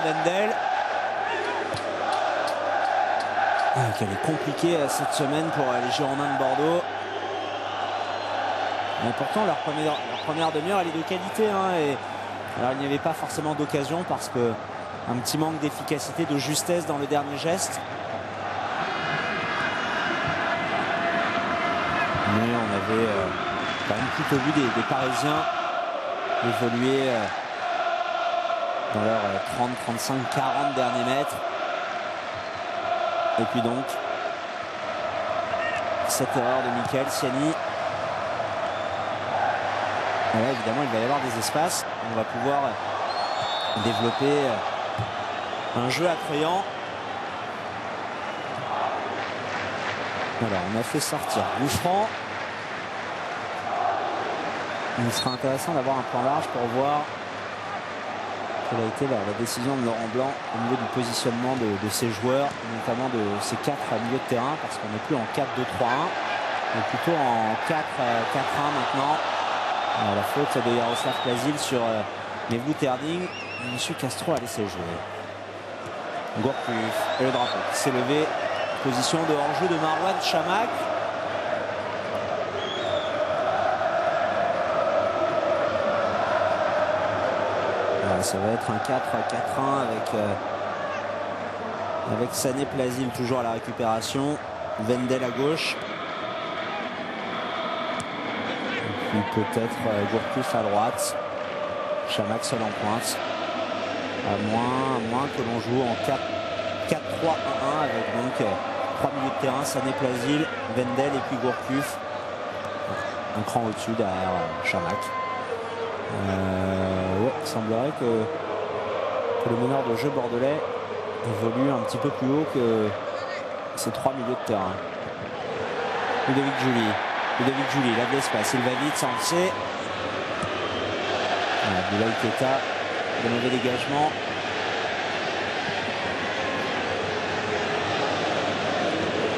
A: Wendel. Elle est compliquée cette semaine pour les Girondins de Bordeaux. Mais pourtant leur première demi-heure elle est de qualité, et alors il n'y avait pas forcément d'occasion parce que un petit manque d'efficacité, de justesse dans le dernier geste. Mais on avait quand même plutôt vu des Parisiens évoluer dans leurs 30, 35, 40 derniers mètres. Et puis donc, cette erreur de Michael Ciani. Et là, évidemment, il va y avoir des espaces. On va pouvoir développer un jeu attrayant. Alors, on a fait sortir Gouffran. Il sera intéressant d'avoir un plan large pour voir quelle a été la décision de Laurent Blanc au niveau du positionnement de ses joueurs, notamment de ses 4 à milieu de terrain, parce qu'on n'est plus en 4-2-3-1, mais plutôt en 4-4-1 maintenant. La faute de Jaroslav Klazil sur Mevlut Erding. Monsieur Castro a laissé jouer. Gourcuff et le drapeau qui s'est levé. Position de hors-jeu de Marouane Chamakh. Ça va être un 4-4-1 avec Sané Plazil toujours à la récupération. Wendel à gauche. Et puis peut-être Gourcuff à droite. Chamakh seul en pointe. À moins que l'on joue en 4-3-1-1 avec donc 3 milieux de terrain, Sané Plazil, Wendel et puis Gourcuff. Un cran au-dessus derrière Chamakh. Ouais, il semblerait que le meneur de jeu bordelais évolue un petit peu plus haut que ces 3 milieux de terrain. Ludovic Jouli, il a de l'espace, il va vite, ça on le sait. Abdoulaye Keita, de mauvais dégagement.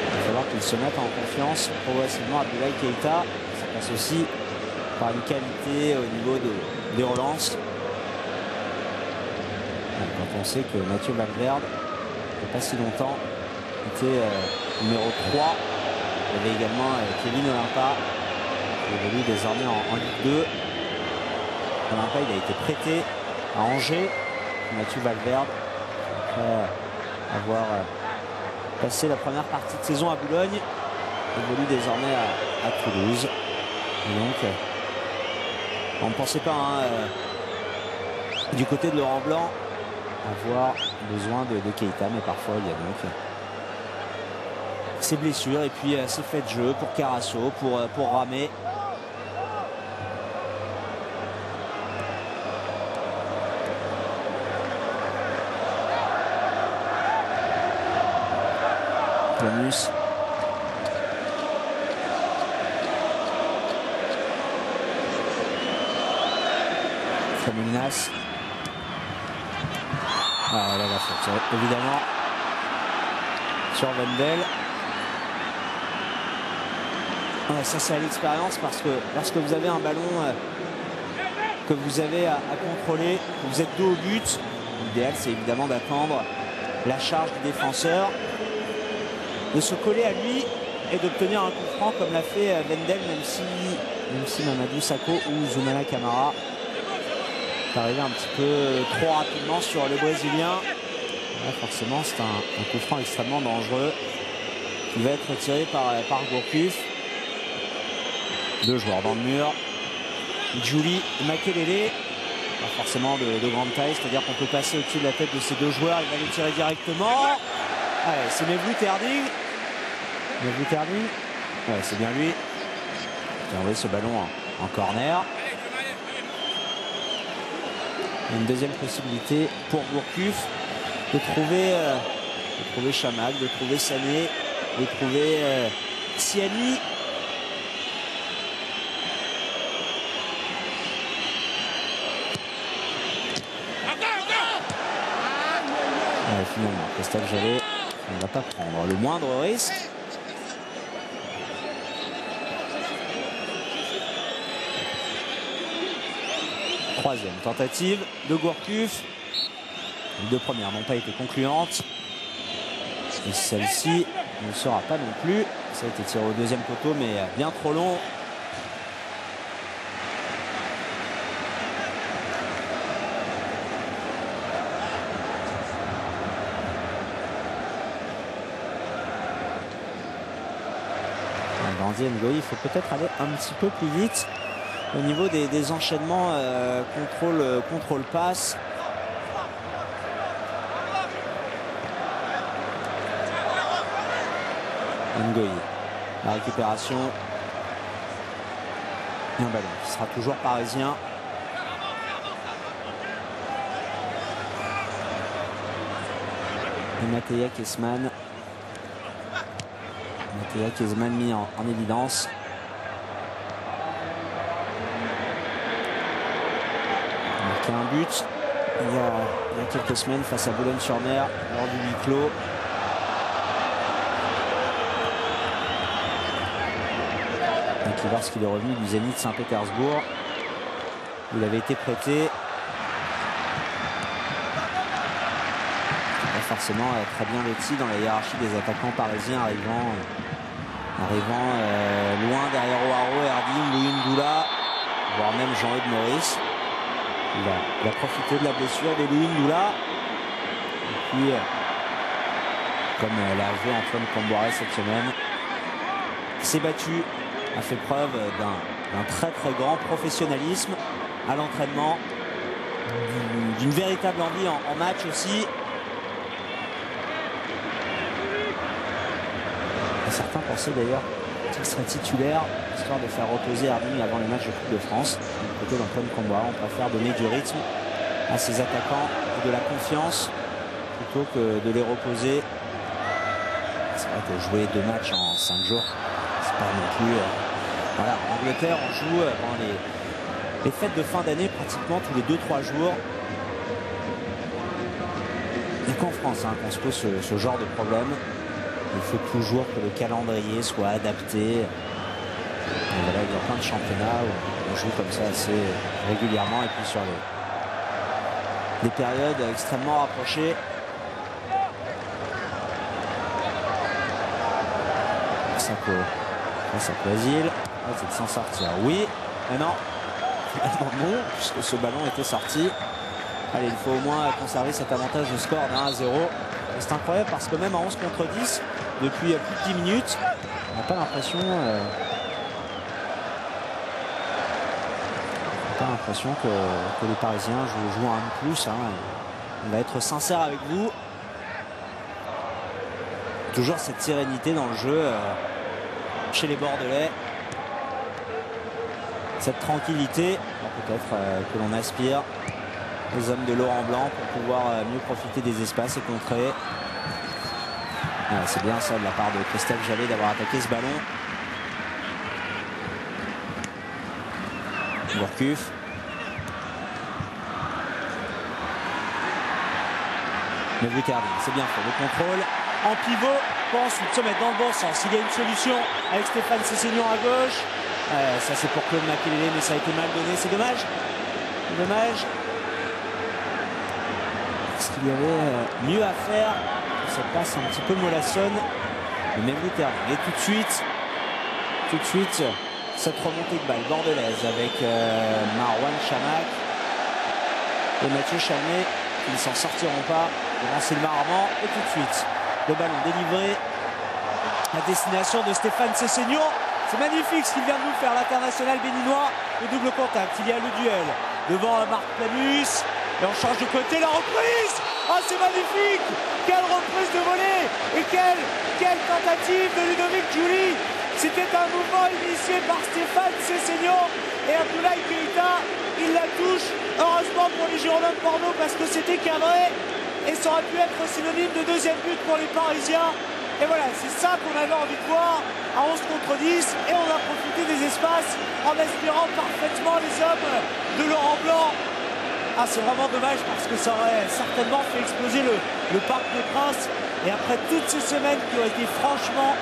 A: Il va falloir qu'il se mette en confiance progressivement. Abdoulaye Keita, ça passe aussi par une qualité au niveau des relances. Quand on sait que Mathieu Valverde, il n'y a pas si longtemps, était numéro 3. Il y avait également Kevin Olympa, qui évolue désormais en Ligue 2. Olympa, il a été prêté à Angers. Mathieu Valverde, après avoir passé la première partie de saison à Boulogne, évolue désormais à Toulouse. Et donc, on ne pensait pas du côté de Laurent Blanc avoir besoin de Keita, mais parfois il y a donc ces blessures et puis ces faits de jeu pour Carasso, pour Ramé. Lanus. Framoulinas. Ah là la faute, évidemment sur Wendel. Ouais, ça c'est à l'expérience parce que lorsque vous avez un ballon que vous avez à contrôler, que vous êtes dos au but, l'idéal c'est évidemment d'attendre la charge du défenseur, de se coller à lui et d'obtenir un coup franc comme l'a fait Wendel, même si Mamadou Sakho ou Zoumana Camara est arrivé un petit peu trop rapidement sur le Brésilien. Là, forcément c'est un coup franc extrêmement dangereux qui va être tiré par Gourcuff. 2 joueurs dans le mur. Jouli, Makelele, pas forcément de grande taille, c'est-à-dire qu'on peut passer au-dessus de la tête de ces 2 joueurs. Il va les tirer directement. Allez, c'est Mevlut Erding. Ouais, c'est bien lui qui a envoyé ce ballon en corner. Une deuxième possibilité pour Gourcuff de trouver Chamakh, de trouver Sané, de trouver Siani. Finalement, Christophe Jallet ne va pas prendre le moindre risque. Troisième tentative de Gourcuff. Les 2 premières n'ont pas été concluantes. Et celle-ci ne sera pas non plus. Ça a été tiré au 2e poteau, mais bien trop long. Ngoï, il faut peut-être aller un petit peu plus vite au niveau des enchaînements contrôle-passe. Ngoï, la récupération. Et un ballon qui sera toujours parisien. Et Matéa Kesman. Matéa Kesman mis en évidence. Marqué un but il y a quelques semaines face à Boulogne-sur-Mer lors du huis clos. Donc lorsqu'il est revenu du Zénith Saint-Pétersbourg, il avait été prêté. Pas forcément très bien loti dans la hiérarchie des attaquants parisiens, arrivant loin derrière O'Haro, Erding, Louis Ndoula, voire même Jean-Eudes Maurice. Il a profité de la blessure de Louis Ndoula. Et puis, comme l'a avoué Antoine Comboiré cette semaine, s'est battu, a fait preuve d'un très très grand professionnalisme à l'entraînement, d'une véritable envie en match aussi. Et certains pensaient d'ailleurs qu'il serait titulaire, histoire de faire reposer Erding avant les matchs de Coupe de France. Du côté d'Antoine Comboiré, on préfère donner du rythme à ses attaquants et de la confiance plutôt que de les reposer. C'est vrai que jouer 2 matchs en 5 jours, c'est pas non plus... Voilà, en Angleterre, on joue pendant les fêtes de fin d'année pratiquement tous les 2-3 jours. Et qu'en France, qu'on se pose ce genre de problème. Il faut toujours que le calendrier soit adapté. Et voilà, il y a plein de championnats où on joue comme ça assez régulièrement et puis sur des périodes extrêmement rapprochées. Ça peut Asile. C'est de s'en sortir. Oui, mais non. Finalement non, puisque ce ballon était sorti. Allez, il faut au moins conserver cet avantage de score d'1-0. C'est incroyable parce que même à 11 contre 10, depuis plus de 10 minutes, on n'a pas l'impression que les Parisiens jouent un de plus. On va être sincère avec vous. Toujours cette sérénité dans le jeu chez les Bordelais. Cette tranquillité, peut-être que l'on aspire aux hommes de Laurent Blanc pour pouvoir mieux profiter des espaces et contrer. C'est bien ça de la part de Christophe Jallet d'avoir attaqué ce ballon. Gourcuff. Mais Erding, c'est bien fait. Le contrôle en pivot pour ensuite se mettre dans le bon sens. Il y a une solution avec Stéphane Cessignon à gauche. Ça c'est pour Claude Makélélé, mais ça a été mal donné. C'est dommage. Dommage. Est-ce qu'il y avait mieux à faire? Ça passe un petit peu mollassonne. Mais même Erding. Et tout de suite, cette remontée de balle bordelaise avec Marouane Chamakh et Mathieu Chalmé qui ne s'en sortiront pas devant Sylvain Armand. Et tout de suite, le ballon délivré à destination de Stéphane Cessignon. C'est magnifique ce qu'il vient de nous faire, l'international béninois. Le double contact, il y a le duel devant Marc Planus. Et on change de côté, la reprise. Ah, c'est magnifique. Quelle reprise de volée. Et quelle tentative de Ludovic Giuli. C'était un mouvement initié par Stéphane Cessignon. Et Abdoulaye Keïta, il la touche. Heureusement pour les Girondins de Bordeaux parce que c'était cadré. Et ça aurait pu être synonyme de deuxième but pour les Parisiens. Et voilà, c'est ça qu'on avait envie de voir à 11 contre 10. Et on a profité des espaces en aspirant parfaitement les hommes de Laurent Blanc. Ah, c'est vraiment dommage parce que ça aurait certainement fait exploser le Parc des Princes. Et après toutes ces semaines qui ont été franchement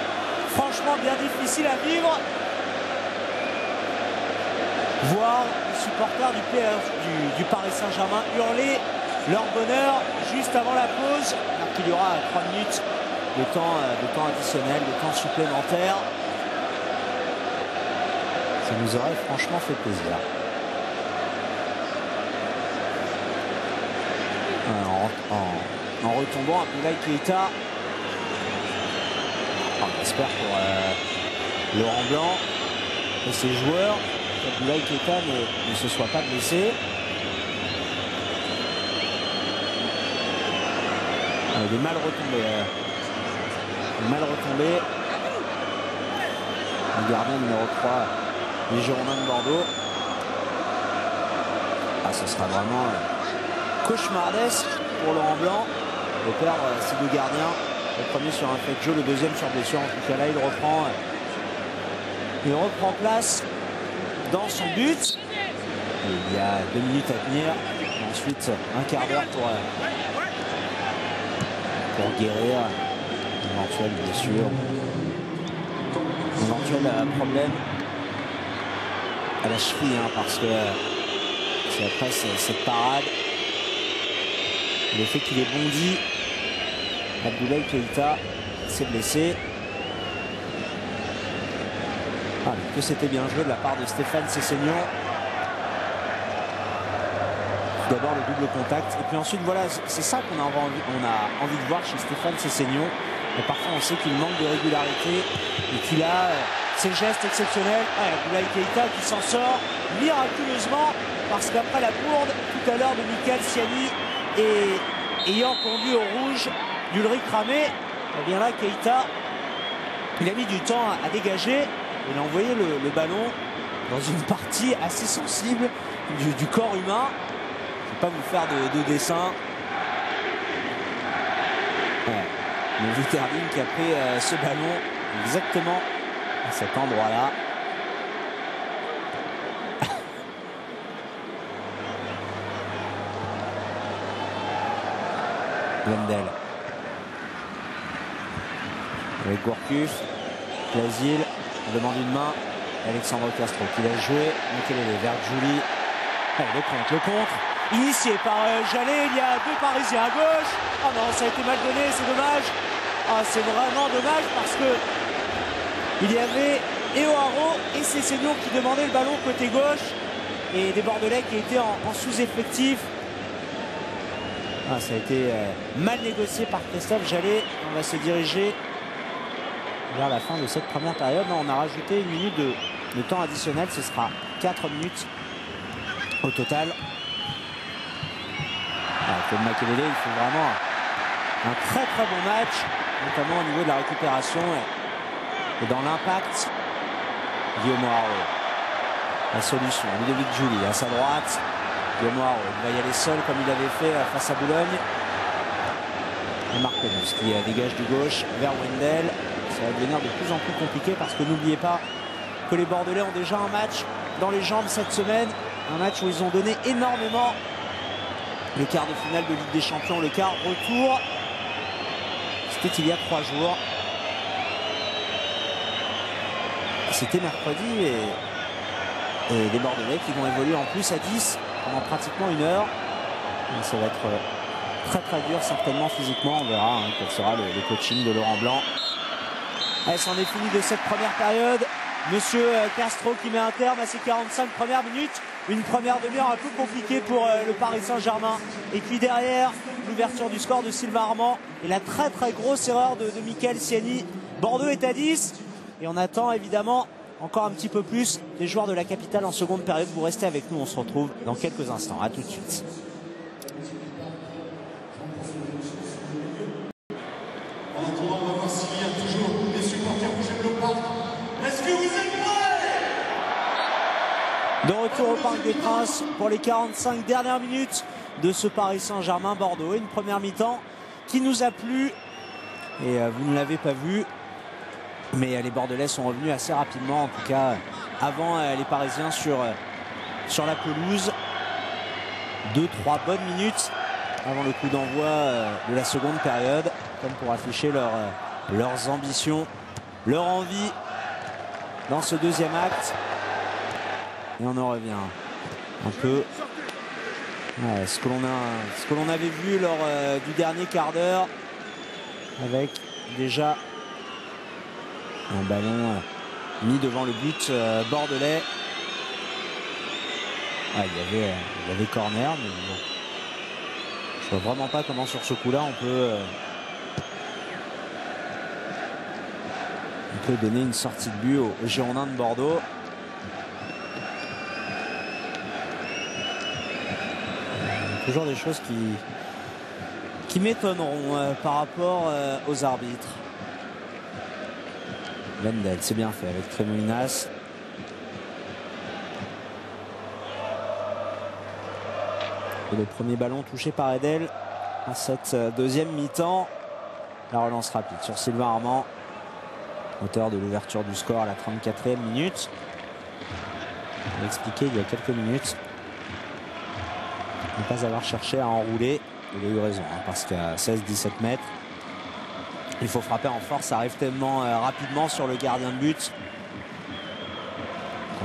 A: bien difficiles à vivre, voir les supporters du Paris Saint-Germain hurler leur bonheur juste avant la pause, alors qu'il y aura 3 minutes de temps additionnel, de temps supplémentaire. Ça nous aurait franchement fait plaisir. En retombant, Abdoulaye Keïta, on espère pour Laurent Blanc et ses joueurs qu'Abdoulaye Keïta ne se soit pas blessé. Il est mal retombé. Le gardien numéro 3 des Girondins de Bordeaux. Ah, ce sera vraiment cauchemardesque pour Laurent Blanc de perdre ces deux gardiens. Le premier sur un fait de jeu, le deuxième sur blessure. En tout cas là, il reprend place dans son but. Et il y a 2 minutes à tenir. ensuite un quart d'heure pour guérir une éventuelle blessure, un éventuel problème à la cheville, hein, parce que c'est après cette parade, le fait qu'il ait bondi, Abdoulaye Keïta s'est blessé. Ah, que c'était bien joué de la part de Stéphane Sessegnon. D'abord le double contact et puis ensuite voilà, c'est ça qu'on a envie de voir chez Stéphane Sessegnon. Et parfois on sait qu'il manque de régularité et qu'il a ces gestes exceptionnels. Abdoulaye Keïta qui s'en sort miraculeusement, parce qu'après la bourde tout à l'heure de Michael Ciani et ayant conduit au rouge d'Ulrich Ramé, et bien là Keïta, il a mis du temps à dégager. Il a envoyé le ballon dans une partie assez sensible du corps humain. Je ne vais pas vous faire de dessin. Ouais. Le Viterling qui a pris ce ballon exactement à cet endroit-là. Wendel. Avec Gourcuff. Plaisir. On demande une main. Alexandre Castro qui l'a joué. Mukele vers Julie. Le contre. Initié par Jallet. Il y a deux Parisiens à gauche. Oh non, ça a été mal donné, c'est dommage. Ah, c'est vraiment dommage parce que il y avait Eoharo et Sessegnon qui demandaient le ballon côté gauche. Et des Bordelais qui étaient en sous-effectif. Ah, ça a été mal négocié par Christophe Jallet. On va se diriger vers la fin de cette première période. On a rajouté une minute de temps additionnel. Ce sera 4 minutes au total. Comme Makelele, il fait vraiment un très très bon match, notamment au niveau de la récupération et dans l'impact. Guillaume Haro, la solution. Ludovic Julie à sa droite. Guillaume Haro, il va y aller seul comme il avait fait face à Boulogne. Et Marc Pénus qui dégage du gauche vers Wendel. Ça va devenir de plus en plus compliqué parce que n'oubliez pas que les Bordelais ont déjà un match dans les jambes cette semaine. Un match où ils ont donné énormément. Le quart de finale de Ligue des Champions, le quart retour. C'était il y a 3 jours. C'était mercredi et les Bordelais qui vont évoluer en plus à 10 pendant pratiquement 1 heure. Et ça va être très très dur certainement physiquement. On verra quel sera le coaching de Laurent Blanc. Allez, c'en est fini de cette première période. Monsieur Castro qui met un terme à ses 45 premières minutes. Une première demi-heure un peu compliquée pour le Paris Saint-Germain. Et puis derrière, l'ouverture du score de Sylvain Armand et la très très grosse erreur de Michael Ciani. Bordeaux est à 10 et on attend évidemment encore un petit peu plus des joueurs de la capitale en seconde période. Vous restez avec nous, on se retrouve dans quelques instants. A tout de suite. De retour au Parc des Princes pour les 45 dernières minutes de ce Paris Saint-Germain-Bordeaux. Une première mi-temps qui nous a plu. Et vous ne l'avez pas vu. Mais les Bordelais sont revenus assez rapidement. En tout cas, avant les Parisiens sur la pelouse. 2-3 bonnes minutes avant le coup d'envoi de la seconde période. Comme pour afficher leurs ambitions, leur envie dans ce deuxième acte. Et on en revient un peu à ce que l'on avait vu lors du dernier quart d'heure, avec déjà un ballon mis devant le but bordelais. Ah, il y avait corner, mais bon, je vois vraiment pas comment sur ce coup-là on peut donner une sortie de but aux Girondins de Bordeaux. Toujours des choses qui m'étonneront par rapport aux arbitres. Wendel, c'est bien fait avec Trémoulinas. Et le premier ballon touché par Edel à cette deuxième mi-temps. La relance rapide sur Sylvain Armand, auteur de l'ouverture du score à la 34e minute. On l'a expliqué il y a quelques minutes. ne pas avoir cherché à enrouler. Il a eu raison, hein, parce qu'à 16-17 mètres, il faut frapper en force. Ça arrive tellement rapidement sur le gardien de but.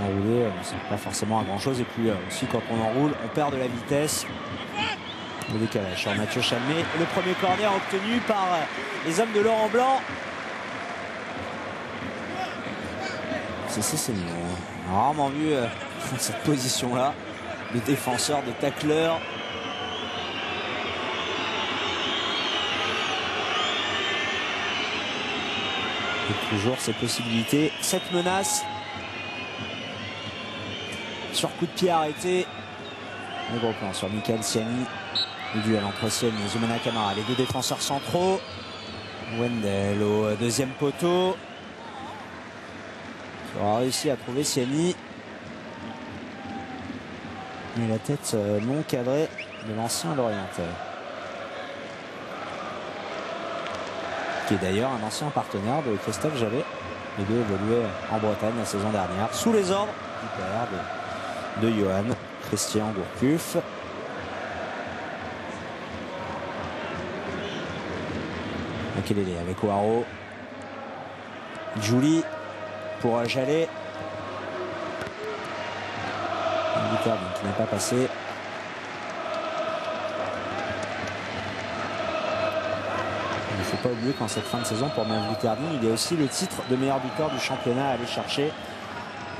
A: Enrouler, ça ne sert pas forcément à grand chose. Et puis aussi, quand on enroule, on perd de la vitesse. Le décalage sur Mathieu Chalmé. Le premier corner obtenu par les hommes de Laurent Blanc. C'est mignon. On a rarement vu cette position-là. Le défenseur de tacleur. Et toujours ces possibilités. Cette menace. Sur coup de pied arrêté. Le gros plan sur Michael Siani. Le duel entre Siani et Zoumana Camara. Les deux défenseurs centraux. Wendel au deuxième poteau. Il aura réussi à trouver Siani. Et la tête non cadrée de l'ancien Lorientais. Qui est d'ailleurs un ancien partenaire de Christophe Jallet. Les deux évoluaient en Bretagne la saison dernière. Sous les ordres du père de Johan, Christian Gourcuff. Makelele avec Ouaro. Julie pour Jallet. Viterbi qui n'a pas passé. Il ne faut pas oublier qu'en cette fin de saison, pour Merv Viterbi, il y a aussi le titre de meilleur buteur du championnat à aller chercher.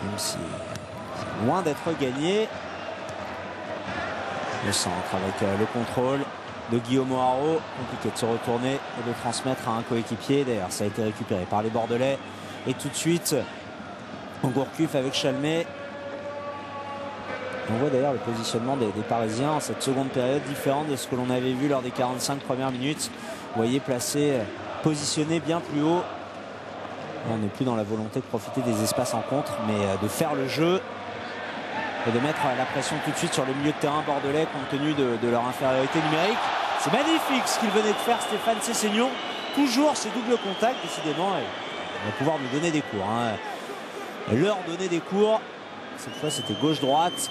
A: Même si c'est loin d'être gagné. Le centre avec le contrôle de Guillaume Ouaro. Compliqué de se retourner et de transmettre à un coéquipier. D'ailleurs, ça a été récupéré par les Bordelais. Et tout de suite, Gourcuff avec Chalmé. On voit d'ailleurs le positionnement des Parisiens en cette seconde période différente de ce que l'on avait vu lors des 45 premières minutes. Vous voyez, placé, positionné bien plus haut. On n'est plus dans la volonté de profiter des espaces en contre, mais de faire le jeu et de mettre la pression tout de suite sur le milieu de terrain bordelais compte tenu de leur infériorité numérique. C'est magnifique ce qu'il venait de faire Stéphane Sessegnon. Toujours ces doubles contacts, décidément. Il va pouvoir nous donner des cours. Hein. Leur donner des cours. Cette fois, c'était gauche-droite.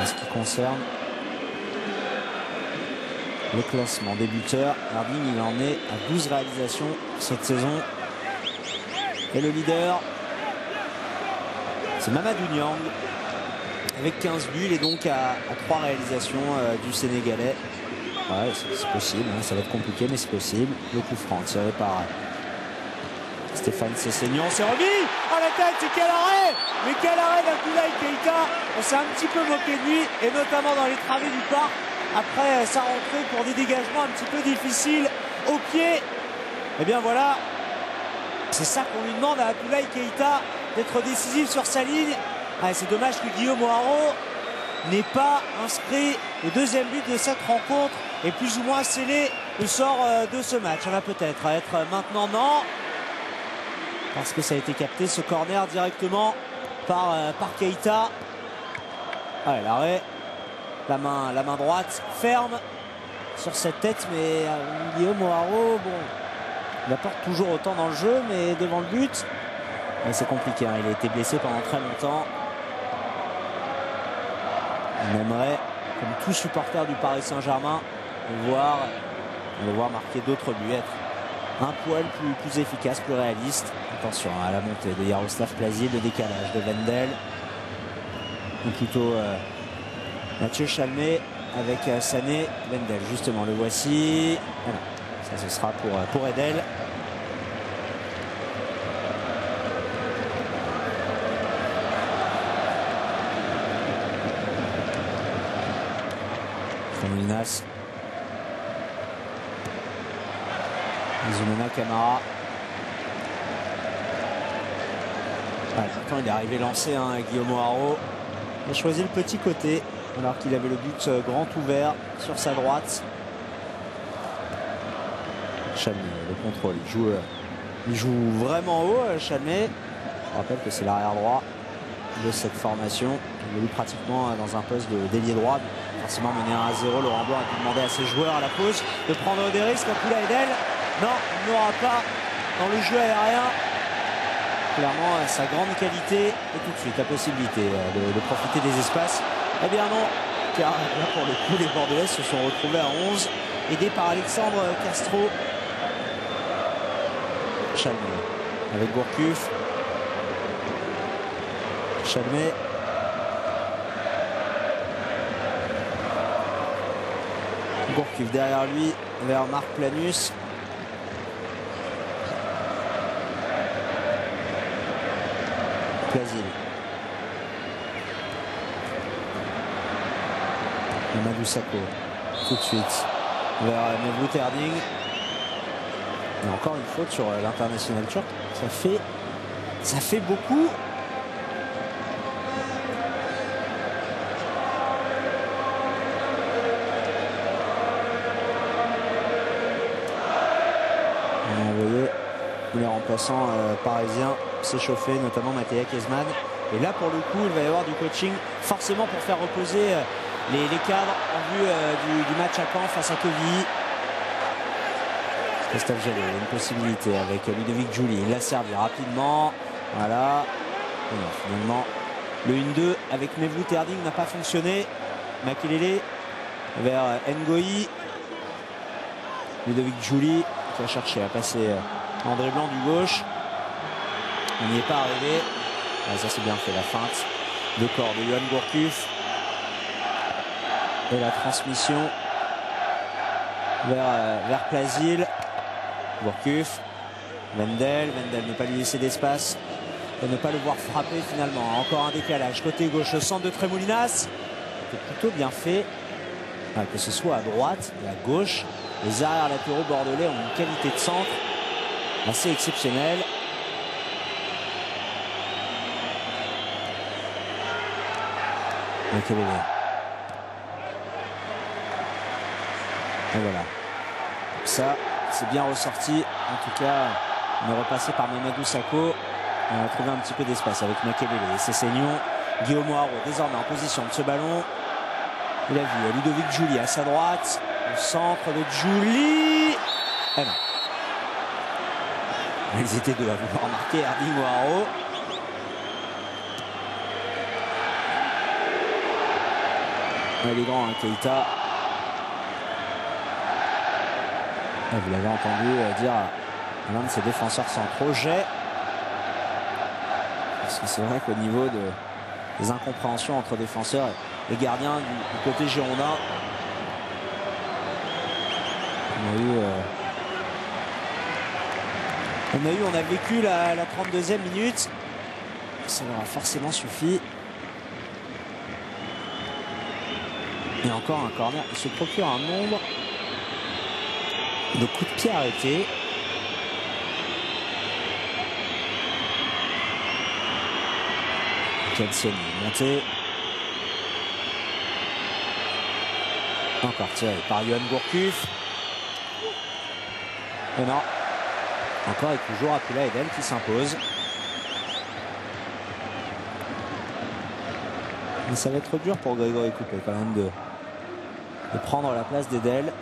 A: En ce qui concerne le classement des buteurs, Erding, il en est à 12 réalisations cette saison. Et le leader, c'est Mamadou Niang avec 15 buts. Il est donc à 3 réalisations du Sénégalais. Ouais, c'est possible, hein, ça va être compliqué, mais c'est possible. Le coup franc tiré par Stéphane Sessegnon. C'est remis à la tête, c'est quel arrêt! Mais quel arrêt d'Abdoulaye Keïta! On s'est un petit peu moqué de lui, et notamment dans les travées du parc, après sa rentrée pour des dégagements un petit peu difficiles au pied. Et bien voilà, c'est ça qu'on lui demande à Abdoulaye Keïta, d'être décisif sur sa ligne. Ah, c'est dommage que Guillaume Ouaro n'ait pas inscrit le deuxième but de cette rencontre et plus ou moins scellé le sort de ce match. On va peut-être être maintenant, non, parce que ça a été capté ce corner directement par Keïta. Ouais, l'arrêt, la main droite ferme sur cette tête, mais Guillaume Ouaro, bon, il apporte toujours autant dans le jeu, mais devant le but, c'est compliqué, hein. Il a été blessé pendant très longtemps. On aimerait, comme tout supporter du Paris Saint-Germain, le voir marquer d'autres buts, être un poil plus efficace, plus réaliste. Attention à la montée de Yaroslav Plazier, le décalage de Wendel. Ou plutôt Mathieu Chalmé avec Sané. Wendel, justement, le voici. Voilà. Ça, ce sera pour Edel. Minas. Zoumana Camara. Pourtant il est arrivé lancé, hein, Guillaume Ouaro. Il a choisi le petit côté alors qu'il avait le but grand ouvert sur sa droite. Chalmé, le contrôle, il joue vraiment haut, Chalmé. Je rappelle que c'est l'arrière droit de cette formation. Il évolue pratiquement dans un poste d'ailier droit. Forcément mené 1-0, Laurent Blanc a pu demander à ses joueurs à la pause de prendre des risques. Abdoulaye Edel, non, il n'aura pas dans le jeu aérien. clairement sa grande qualité. Et tout de suite la possibilité de profiter des espaces. Eh bien non, car là pour le coup les Bordelais se sont retrouvés à 11, aidés par Alexandre Castro. Chalmet avec Gourcuff. Chalmet. Gourcuff derrière lui vers Marc Planus. Plasil. Mamadou Sakho tout de suite vers Mevlut Erding. Et encore une faute sur l'international turc. Ça fait beaucoup. On a envoyé les remplaçants parisiens s'échauffer, notamment Mattea Kezman. Et là pour le coup il va y avoir du coaching forcément pour faire reposer les cadres en vue du match à Caen face à Quevilly. Christophe Jallet, une possibilité avec Ludovic Giuli. Il l'a servi rapidement. Voilà. Et non, finalement, le 1-2 avec Mevlut Erding n'a pas fonctionné. Makelele vers Ngoï. Ludovic Giuli qui a cherché à passer en dribblant du gauche. On n'y est pas arrivé. Ah, ça c'est bien fait, la feinte de corps de Yohan Gourcuff. Et la transmission vers Plasil. Gourcuff, Wendel ne pas lui laisser d'espace et ne pas le voir frapper finalement. Encore un décalage côté gauche, le centre de Tremoulinas. C'est plutôt bien fait, que ce soit à droite et à gauche. Les arrières latéraux bordelais ont une qualité de centre assez exceptionnelle. Et voilà. Ça, c'est bien ressorti. En tout cas, on est repassé par Mamadou Sakho. On a trouvé un petit peu d'espace avec Makelele et Cessignon. Guillaume Haro désormais en position de ce ballon. Il a vu Ludovic Giuli à sa droite. Le centre de Giuli. Ah non. Ils étaient deux à vouloir marquer, Erding ou Haro. Il est grand, hein, Keita. Vous l'avez entendu dire à l'un de ses défenseurs centraux, Jay. Parce que c'est vrai qu'au niveau des incompréhensions entre défenseurs et gardiens du côté girondin, on a vécu la 32e minute. Ça leur a forcément suffi. Et encore un corner. Il se procure un nombre de coups de pied arrêtés. Kelsen est monté. Encore tiré par Yohan Gourcuff. Et non. Encore et toujours Abdullah Edel qui s'impose. Mais ça va être dur pour Grégory Coupet quand même de prendre la place d'Edel,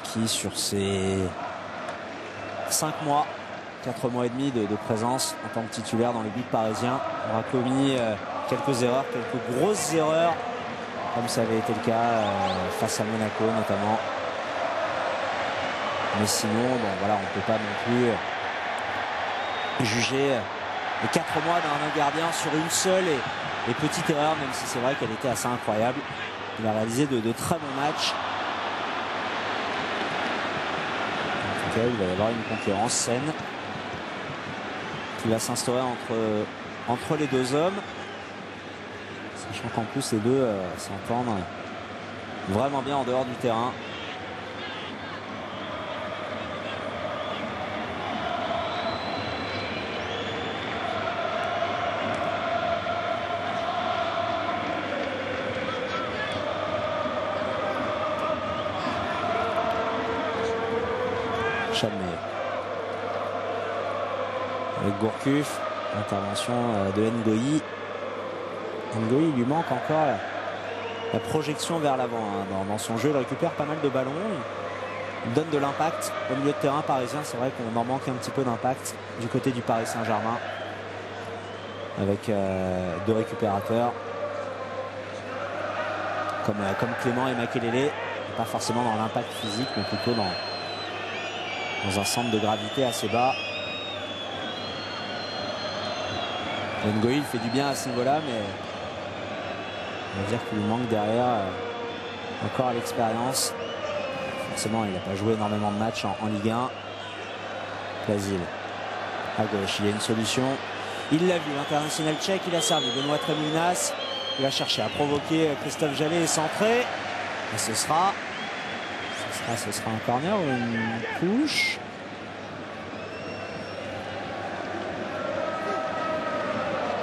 A: qui sur ses 5 mois, 4 mois et demi de présence en tant que titulaire dans les buts parisiens, aura commis quelques erreurs, quelques grosses erreurs, comme ça avait été le cas face à Monaco notamment. Mais sinon, bon voilà, on ne peut pas non plus juger les 4 mois d'un gardien sur une seule et petite erreur, même si c'est vrai qu'elle était assez incroyable. Il a réalisé de très bons matchs. En tout cas, il va y avoir une concurrence saine qui va s'instaurer entre les deux hommes. Sachant qu'en plus, les deux s'entendent vraiment bien en dehors du terrain. Chalmet avec Gourcuff, intervention de Ngoï. Ngoï lui manque encore la projection vers l'avant, hein. Dans son jeu, il récupère pas mal de ballons, donne de l'impact au milieu de terrain parisien. C'est vrai qu'on en manque un petit peu d'impact du côté du Paris Saint-Germain avec deux récupérateurs comme Clément et Makelele, pas forcément dans l'impact physique mais plutôt dans un centre de gravité assez bas. Ngoï fait du bien à ce niveau-là, mais on va dire qu'il lui manque derrière encore à l'expérience. Forcément, il n'a pas joué énormément de matchs en Ligue 1. Plasil à gauche, il y a une solution. Il l'a vu, l'international tchèque, il a servi. Benoît Tremoulinas, il va chercher à provoquer Christophe Jallet et centré. Et ce sera un corner ou une touche.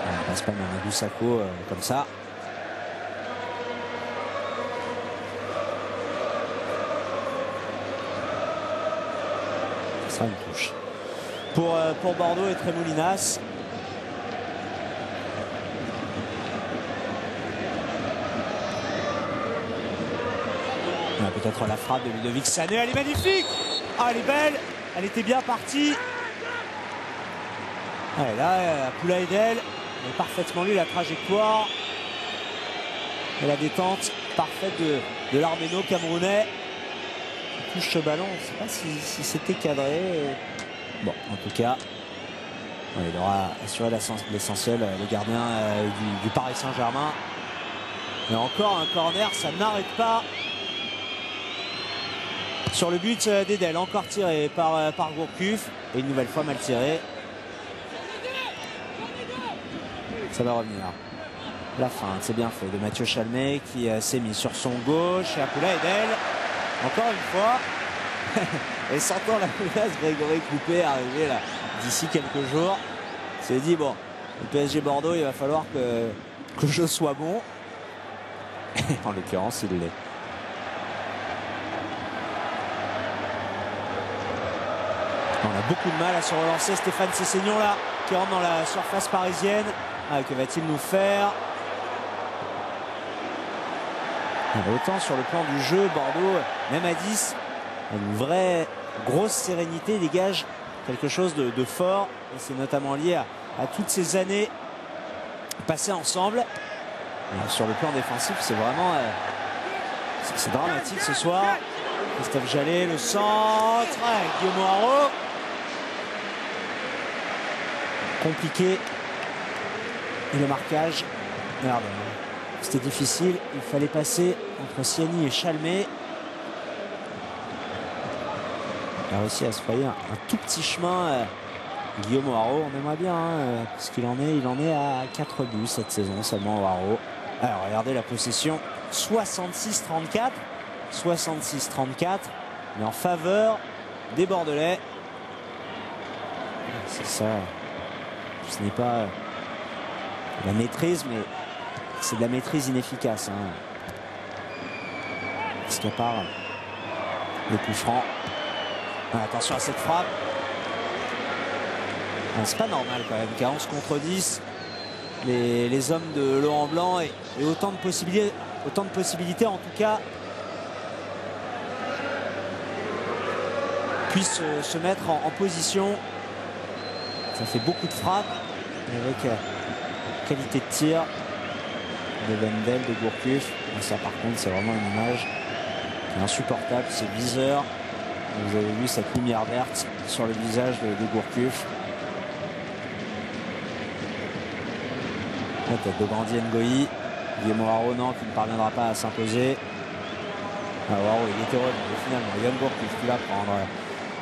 A: On passe pas Mamadou Sakho comme ça. Ce sera une touche pour Bordeaux et Tremoulinas. Peut-être la frappe de Ludovic Sané, elle est magnifique. Ah, elle est belle, elle était bien partie. Ouais, là, Poula Edel, il a parfaitement lu la trajectoire et la détente parfaite de l'Arméno camerounais. Il touche ce ballon, je ne sais pas si c'était cadré. Bon, en tout cas, ouais, il aura assuré l'essentiel, le gardien du Paris Saint-Germain. Et encore un corner, ça n'arrête pas. Sur le but d'Edel, encore tiré par Gourcuff. Et une nouvelle fois mal tiré. Ça va revenir. La fin, c'est bien fait de Mathieu Chalmé qui s'est mis sur son gauche. Et Poula Edel, encore une fois. Et sentant la menace, Grégory Coupé arriver là d'ici quelques jours. Il s'est dit, bon, le PSG Bordeaux, il va falloir que je sois bon. Et en l'occurrence, il l'est. On a beaucoup de mal à se relancer. Stéphane Sessegnon là, qui rentre dans la surface parisienne. Ah, que va-t-il nous faire? Autant sur le plan du jeu, Bordeaux, même à 10, une vraie grosse sérénité, dégage quelque chose de fort. Et c'est notamment lié à toutes ces années passées ensemble. Et sur le plan défensif, c'est vraiment c'est dramatique ce soir. Christophe Jallet, le centre, Guillaume Haro. Compliqué. Et le marquage. Merde. C'était difficile. Il fallait passer entre Siani et Chalmé. Il a réussi à se frayer un tout petit chemin. Guillaume Haro, on aimerait bien, hein, parce qu'il en est à 4 buts cette saison seulement, Haro. Alors regardez la possession. 66-34. 66-34. Mais en faveur des Bordelais. C'est ça. Ce n'est pas la maîtrise, mais c'est de la maîtrise inefficace. Hein. Parce qu'à part le coup franc. Attention à cette frappe. C'est pas normal quand même qu'à 11 contre 10, les hommes de Laurent Blanc aient autant de possibilités en tout cas puissent se mettre en position. Ça fait beaucoup de frappes avec qualité de tir de Wendel, de Gourcuff. Ça par contre c'est vraiment une image insupportable, c'est viseur. Vous avez vu cette lumière verte sur le visage de Gourcuff. La tête de Brandi Ngoï. Guillaume Haro, non, qui ne parviendra pas à s'imposer. Haro, il était heureux, mais finalement, Yann Gourcuff qui va prendre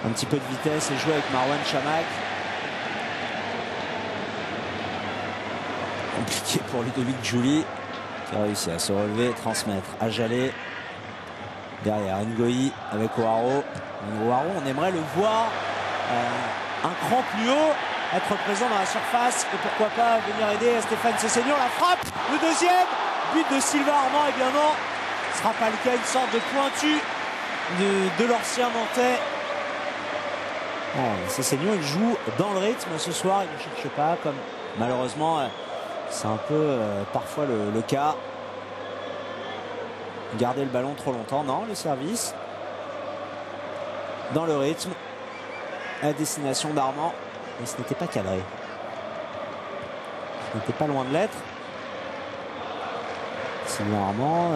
A: un petit peu de vitesse et jouer avec Marwan Chamakh. Compliqué pour Ludovic Giuli, qui a réussi à se relever et transmettre à Jallet. Derrière Ngoï avec Haro. Haro, on aimerait le voir un cran plus haut, être présent dans la surface et pourquoi pas venir aider Stéphane Sessegnon. La frappe, le deuxième but de Sylvain Armand, et bien non, ce ne sera pas le cas, une sorte de pointu de l'ancien Nantais. Sessegnon, il joue dans le rythme ce soir, il ne cherche pas, comme malheureusement c'est un peu parfois le cas. Garder le ballon trop longtemps, non, le service. dans le rythme à destination d'Armand. Mais ce n'était pas cadré. Ce n'était pas loin de l'être. Sylvain Armand,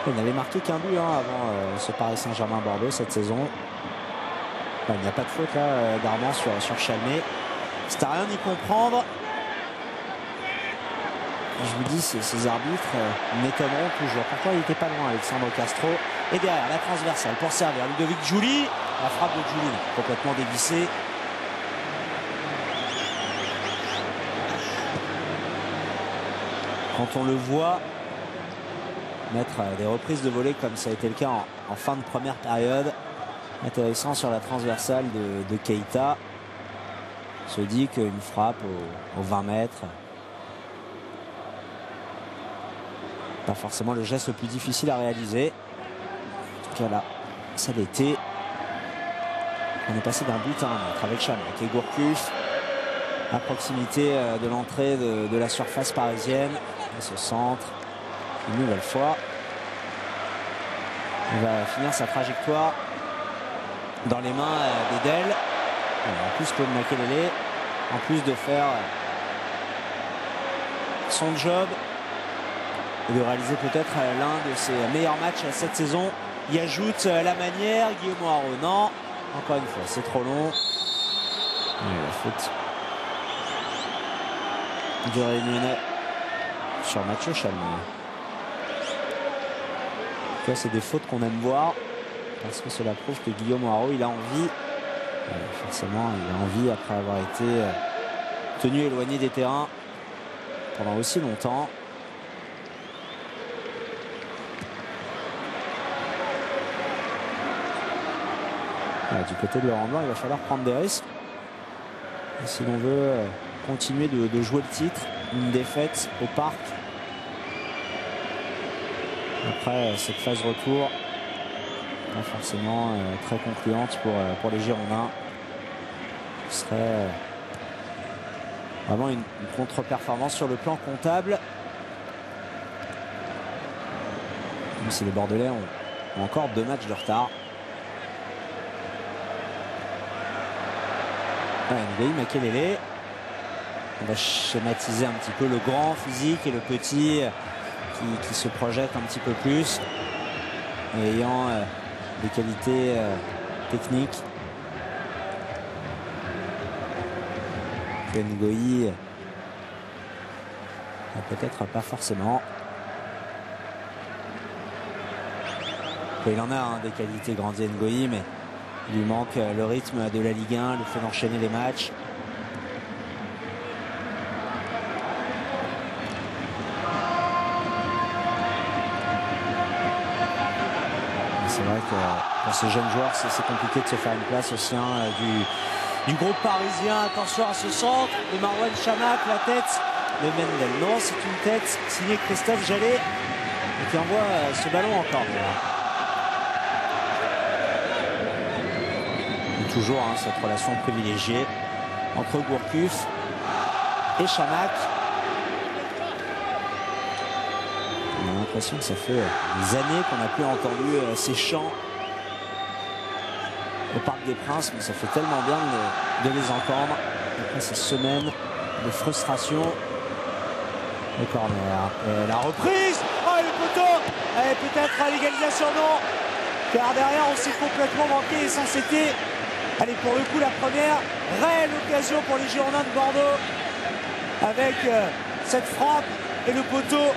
A: il n'avait marqué qu'un but avant ce Paris Saint-Germain-Bordeaux cette saison. Il n'y a pas de faute là d'Armand sur Chalmé. C'est à rien d'y comprendre. Je vous dis, ces arbitres m'étonneront toujours. Pourquoi il n'était pas loin, Alexandre Castro. Et derrière, la transversale pour servir Ludovic Giuli. La frappe de Giuli, complètement dévissée. Quand on le voit mettre des reprises de volée comme ça a été le cas en fin de première période, intéressant sur la transversale de Keita, on se dit qu'une frappe aux 20 mètres, pas forcément le geste le plus difficile à réaliser. En tout cas là, ça l'était. On est passé d'un but à un autre avec Chamek et Gourcuff à proximité de l'entrée de la surface parisienne. Et ce centre, une nouvelle fois, il va finir sa trajectoire dans les mains d'Edel. En plus, Claude Makelele, en plus de faire son job et de réaliser peut-être l'un de ses meilleurs matchs cette saison, y ajoute la manière. Guillaume Haro, non, encore une fois, c'est trop long. La faute du Réunionnais sur Mathieu Chalmé. C'est des fautes qu'on aime voir parce que cela prouve que Guillaume Haro, il a envie. Forcément, il a envie après avoir été tenu éloigné des terrains pendant aussi longtemps. Du côté de Laurent Blanc, il va falloir prendre des risques. Et si l'on veut continuer de jouer le titre, une défaite au Parc après cette phase retour, pas forcément très concluante pour les Girondins. Ce serait vraiment une contre-performance sur le plan comptable. Même si les Bordelais ont encore 2 matchs de retard. Nguyen Makelele. On va schématiser un petit peu le grand physique et le petit qui se projette un petit peu plus et ayant des qualités techniques. Ngoï peut-être pas forcément. Il en a des qualités, Grandi Ngoï, mais il lui manque le rythme de la Ligue 1, le fait d'enchaîner les matchs. C'est vrai que pour ces jeunes joueurs, c'est compliqué de se faire une place au sein du groupe parisien. Attention à ce centre de Marouane Chamakh, la tête de Mendel. Non, c'est une tête signée Christophe Jallet qui envoie ce ballon encore. Toujours cette relation privilégiée entre Gourcuff et Chamakh. On a l'impression que ça fait des années qu'on n'a plus entendu ces chants au Parc des Princes, mais ça fait tellement bien de les entendre après ces semaines de frustration. Le corner et la reprise. Oh, le poteau. Et peut-être à l'égalisation, non, car derrière on s'est complètement manqué et sans c'était. Allez, pour le coup, la première réelle occasion pour les Girondins de Bordeaux avec cette frappe et le poteau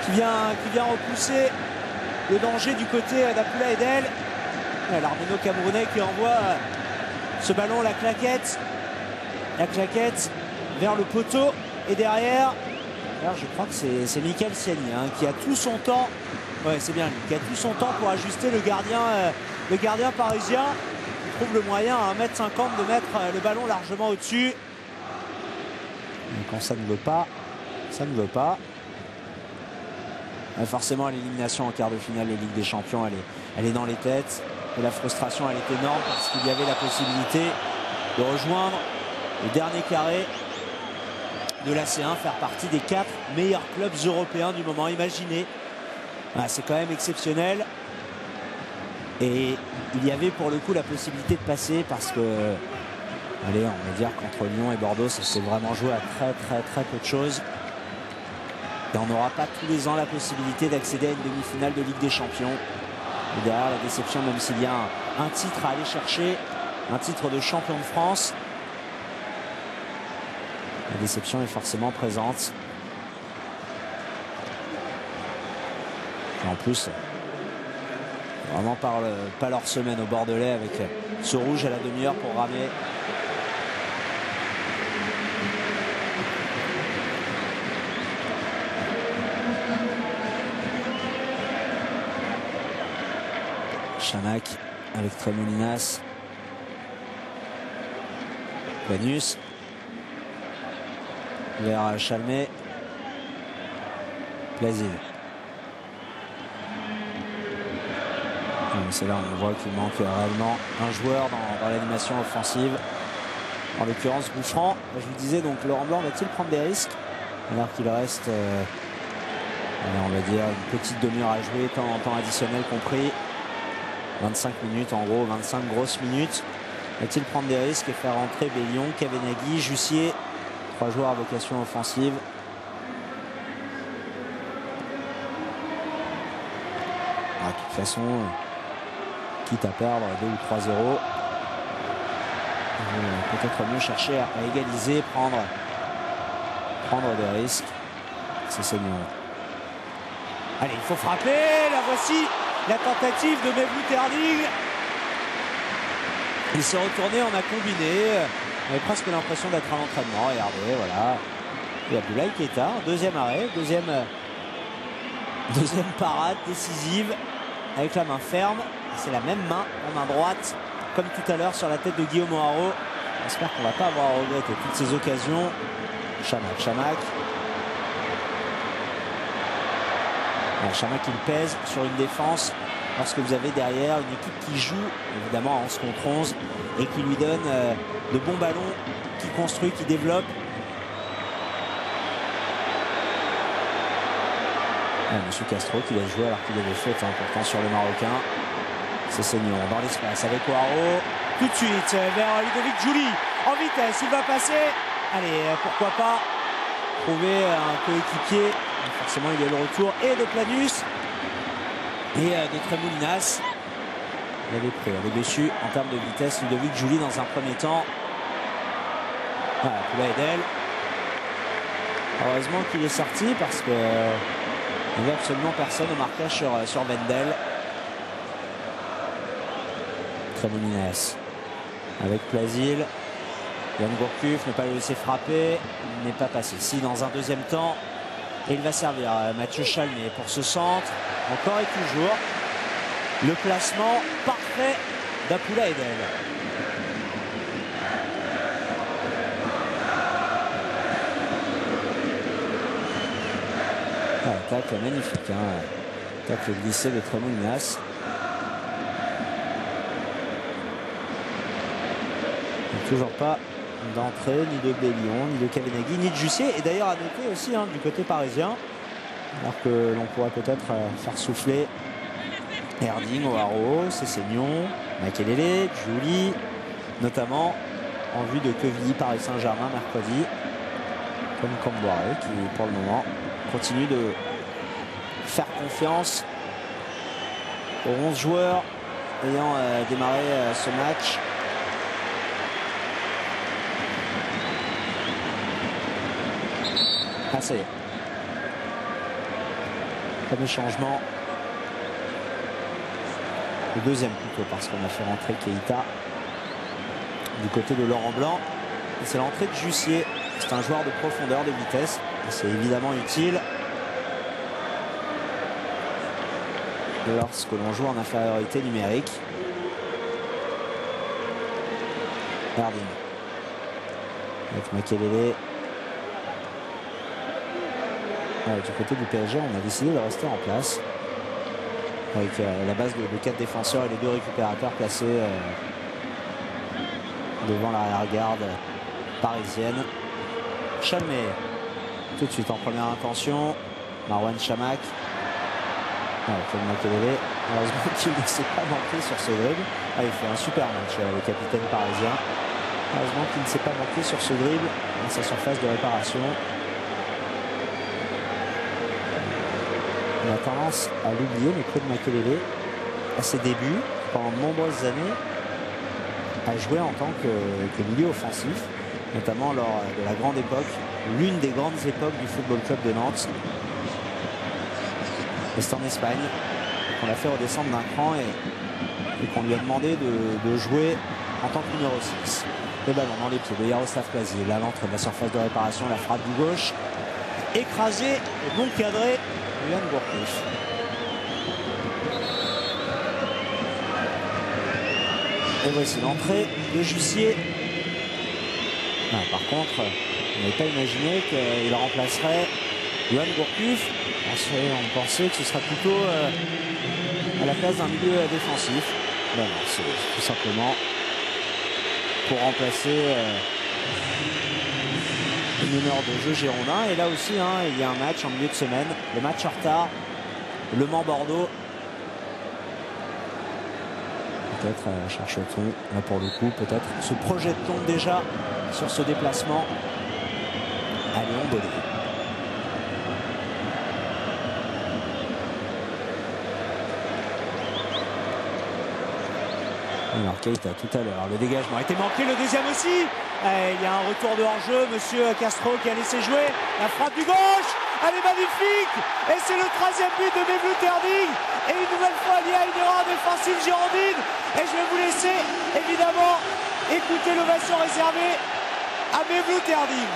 A: qui vient repousser le danger du côté d'Abdoulaye Edel. L'Arméno camerounais qui envoie ce ballon, la claquette vers le poteau et derrière. Alors je crois que c'est Michael Siani qui a tout son temps. Ouais, c'est bien lui qui a tout son temps pour ajuster le gardien parisien. Il trouve le moyen à 1,50 m de mettre le ballon largement au-dessus. Quand ça ne veut pas, ça ne veut pas. Forcément, l'élimination en quart de finale de Ligue des Champions, elle est dans les têtes. Et la frustration, elle est énorme parce qu'il y avait la possibilité de rejoindre le dernier carré de la C1, faire partie des 4 meilleurs clubs européens du moment. Imaginez, c'est quand même exceptionnel. Et il y avait pour le coup la possibilité de passer parce que, allez, on va dire qu'entre Lyon et Bordeaux, ça s'est vraiment joué à très peu de choses. Et on n'aura pas tous les ans la possibilité d'accéder à une demi-finale de Ligue des Champions. Et derrière la déception, même s'il y a un titre à aller chercher, un titre de champion de France, la déception est forcément présente. Et en plus, vraiment pas leur semaine au Bordelais avec ce rouge à la demi-heure pour ramer. Chamac avec Tremolinas. Planus. Vers Chalmet. Plaisir. C'est là où on voit qu'il manque réellement un joueur dans l'animation offensive. En l'occurrence Bouffran. Je vous disais donc Laurent Blanc va-t-il prendre des risques alors qu'il reste on va dire une petite demi-heure à jouer, temps additionnel compris. 25 minutes en gros, 25 grosses minutes. Va-t-il prendre des risques et faire entrer Bellion, Kavenaghi, Jussier, 3 joueurs à vocation offensive. De toute façon, quitte à perdre 2 ou 3-0, peut-être mieux chercher à égaliser, prendre des risques. C'est Seignon. Allez, il faut frapper. La voici, la tentative de Mevlut Erding. Il s'est retourné, on a combiné. On avait presque l'impression d'être à l'entraînement. Regardez, voilà. Et Abdoulaye Keita, deuxième arrêt, deuxième parade décisive avec la main ferme. C'est la même main, en main droite, comme tout à l'heure sur la tête de Guillaume Haro. J'espère qu'on ne va pas avoir à regretter toutes ces occasions. Chamac. Chamac il pèse sur une défense lorsque vous avez derrière une équipe qui joue évidemment en 11 contre 11 et qui lui donne de bons ballons, qui construit, qui développe. Monsieur Castro qui l'a joué alors qu'il avait faute pourtant sur le Marocain. C'est Seignon dans l'espace avec Haro. Tout de suite vers Ludovic Giuli en vitesse, il va passer. Allez, pourquoi pas trouver un coéquipier. Forcément il y a le retour et de Planus et de Tremolinas. Il avait pris le dessus en termes de vitesse Ludovic Giuli dans un premier temps. Voilà, Poula Edel. Heureusement qu'il est sorti parce que il n'y avait absolument personne au marquage sur Wendel. Tremolinas avec Plasil. Yann Gourcuff, ne pas le laisser frapper, il n'est pas passé. Si dans un deuxième temps, et il va servir Mathieu Chalmet pour ce centre, encore et toujours. Le placement parfait d'Apoula Edel. Tacle magnifique, tacle glissé de Tremolinas. Toujours pas d'entrée ni de Bellion, ni de Kavenaghi, ni de Jussier. Et d'ailleurs à noter aussi du côté parisien, alors que l'on pourrait peut-être faire souffler Erding, O'Haro, Cessignon, Makelele, Giuli, notamment en vue de Quevilly Paris Saint-Germain mercredi, comme Camboire qui pour le moment continue de faire confiance aux 11 joueurs ayant démarré ce match. Ah, ça y est. Fameux changement. Le deuxième plutôt, parce qu'on a fait rentrer Keita du côté de Laurent Blanc. Et c'est l'entrée de Jussier. C'est un joueur de profondeur, de vitesse. C'est évidemment utile lorsque l'on joue en infériorité numérique. Erding. Avec Makelele. Du côté du PSG, on a décidé de rester en place avec la base de 4 défenseurs et les 2 récupérateurs placés devant l'arrière-garde parisienne. Chalmet tout de suite en première intention. Marwan Chamac. Makelele. Heureusement qu'il ne s'est pas manqué sur ce dribble. Ah, il fait un super match, le capitaine parisien. Heureusement qu'il ne s'est pas manqué sur ce dribble dans sa surface de réparation. On a tendance à l'oublier, mais Claude Makélélé, à ses débuts, pendant de nombreuses années, a joué en tant que milieu offensif, notamment lors de la grande époque, l'une des grandes époques du Football Club de Nantes. Et c'est en Espagne qu'on l'a fait redescendre d'un cran et qu'on lui a demandé de jouer en tant que numéro 6. Le ballon dans les pieds de Jaroslav Klazier, là l'entrée de la surface de réparation, la frappe du gauche, écrasé et bon cadré de Jan Gourcuff. Et voici l'entrée de Jussier. Ah, par contre, on n'avait pas imaginé qu'il remplacerait Jan Gourcuff. On pensait que ce serait plutôt à la place d'un milieu défensif. Ben non, c'est tout simplement pour remplacer le meneur de jeu girondin. Et là aussi, hein, il y a un match en milieu de semaine. Le match en retard. Le Mans-Bordeaux. Peut-être cherche-t-on, là pour le coup, peut-être se projette-t-on déjà sur ce déplacement à Léon-Bonnet. Alors Keita tout à l'heure, le dégagement a été manqué, le deuxième aussi. Il y a un retour de hors-jeu, monsieur Castro qui a laissé jouer la frappe du gauche. Elle est magnifique et c'est le 13e but de Mevlut Erding. Et une nouvelle fois lié à une erreur défensive girondine. Et je vais vous laisser évidemment écouter l'ovation réservée à Mevlut Erding.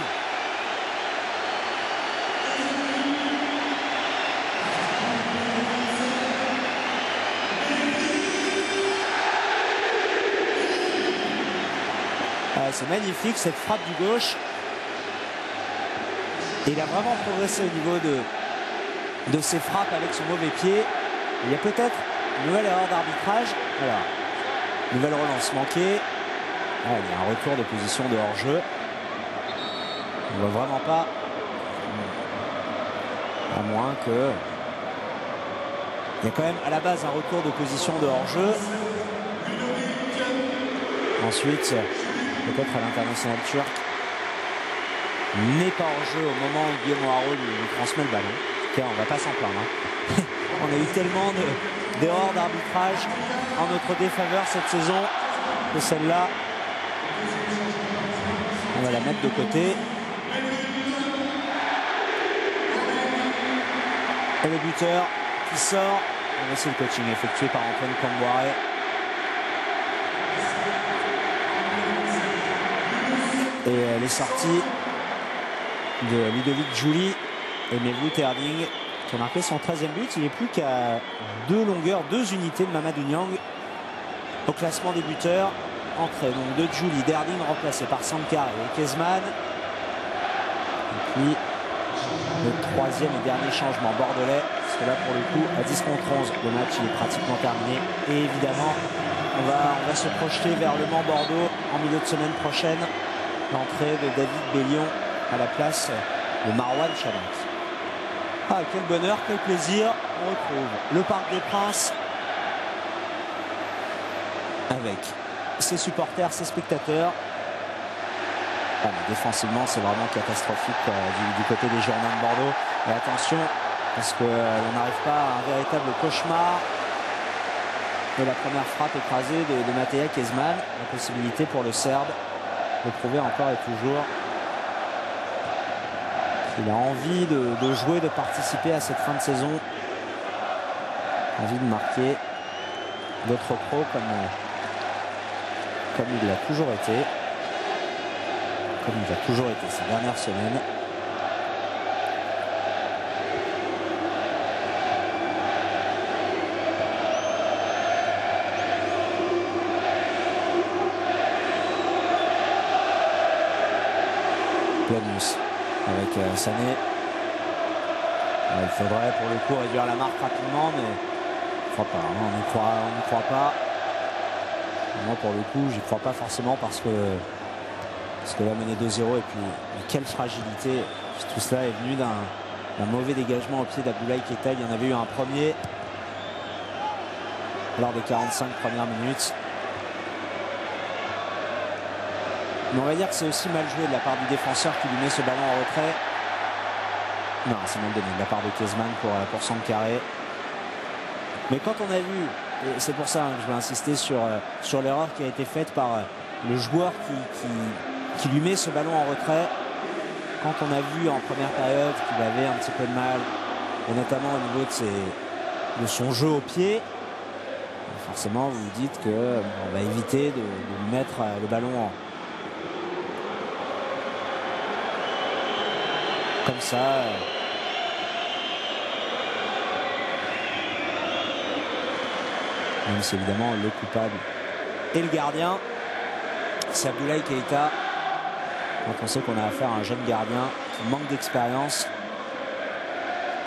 A: C'est magnifique cette frappe du gauche. Et il a vraiment progressé au niveau de ses frappes avec son mauvais pied. Il y a peut-être une nouvelle erreur d'arbitrage. Voilà. Nouvelle relance manquée. Ah, il y a un retour de position de hors-jeu. On ne voit vraiment pas. À moins que. Il y a quand même à la base un retour de position de hors-jeu. Ensuite, peut-être à l'international turc, n'est pas en jeu au moment où Guillaume Haro lui transmet le ballon. Okay, on ne va pas s'en plaindre. Hein. On a eu tellement d'erreurs d'arbitrage en notre défaveur cette saison que celle-là, on va la mettre de côté. Et le buteur qui sort. C'est le coaching effectué par Antoine Camboire. Et les sorties de Ludovic Giuli et Mevlut Erding qui a marqué son 13e but. Il n'est plus qu'à 2 longueurs, 2 unités de Mamadou Niang au classement des buteurs. Entrée donc de Giuli, d'Erding remplacé par Sankar et Kezman. Et puis le 3e et dernier changement bordelais. Parce que là pour le coup à 10 contre 11 le match il est pratiquement terminé. Et évidemment on va se projeter vers le Mans-Bordeaux en milieu de semaine prochaine. L'entrée de David Bellion à la place de Marouane Chabank. Ah, quel bonheur, quel plaisir. On retrouve le Parc des Princes avec ses supporters, ses spectateurs. Ah, mais défensivement, c'est vraiment catastrophique du côté des Girondins de Bordeaux. Et attention, parce qu'on n'arrive pas à un véritable cauchemar. Et la première frappe écrasée de Mateja Kezman. La possibilité pour le Serbe de prouver encore et toujours qu'il a envie de jouer, de participer à cette fin de saison. Envie de marquer d'autres pros comme il l'a toujours été. Comme il a toujours été ces dernières semaines. Planus avec Sané. Il faudrait pour le coup réduire la marque rapidement, mais je crois pas. Hein, on n'y croit pas. Moi pour le coup j'y crois pas forcément parce que là mener 2-0 et puis quelle fragilité. Tout cela est venu d'un mauvais dégagement au pied d'Abdoulaye Keita. Il y en avait eu un premier. lors des 45 premières minutes. Mais on va dire que c'est aussi mal joué de la part du défenseur qui lui met ce ballon en retrait. Non, c'est mal donné de la part de Kezman pour Sankaré. Mais quand on a vu, et c'est pour ça que je vais insister sur l'erreur qui a été faite par le joueur qui lui met ce ballon en retrait, quand on a vu en première période qu'il avait un petit peu de mal, et notamment au niveau de son jeu au pied, forcément vous vous dites qu'on va éviter de lui mettre le ballon comme ça. Même si évidemment le coupable est le gardien, c'est Abdoulaye Keita. Quand on sait qu'on a affaire à un jeune gardien qui manque d'expérience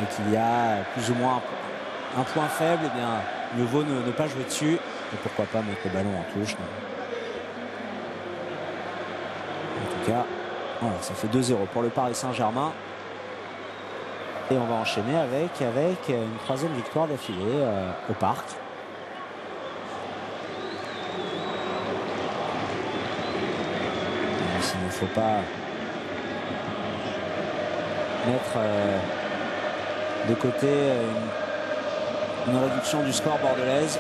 A: et qu'il y a plus ou moins un point faible, eh bien mieux vaut ne pas jouer dessus. Et pourquoi pas mettre le ballon en touche. En tout cas, voilà, ça fait 2-0 pour le Paris Saint-Germain. Et on va enchaîner avec une troisième victoire d'affilée au Parc. Il ne faut pas mettre de côté une réduction du score bordelaise.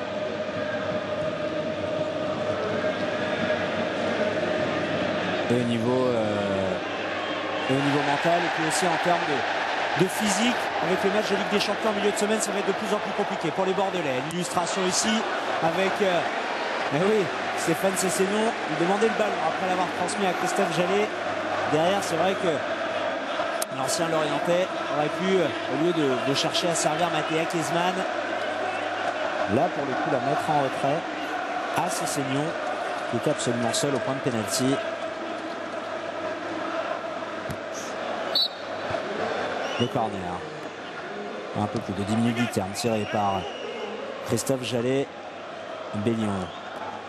A: Et au niveau mental, et puis aussi en termes de physique, avec le match de Ligue des Champions en milieu de semaine, ça va être de plus en plus compliqué pour les Bordelais. Une illustration ici avec oui, Stéphane Cessenon, il demandait le ballon après l'avoir transmis à Christophe Jallet. Derrière, c'est vrai que l'ancien Lorientais aurait pu, au lieu de chercher à servir Mathéa Kezman, là pour le coup la mettre en retrait à Cessenon, qui était absolument seul au point de pénalty. Le corner. Un peu plus de 10 minutes du terme, tiré par Christophe Jallet. Bélion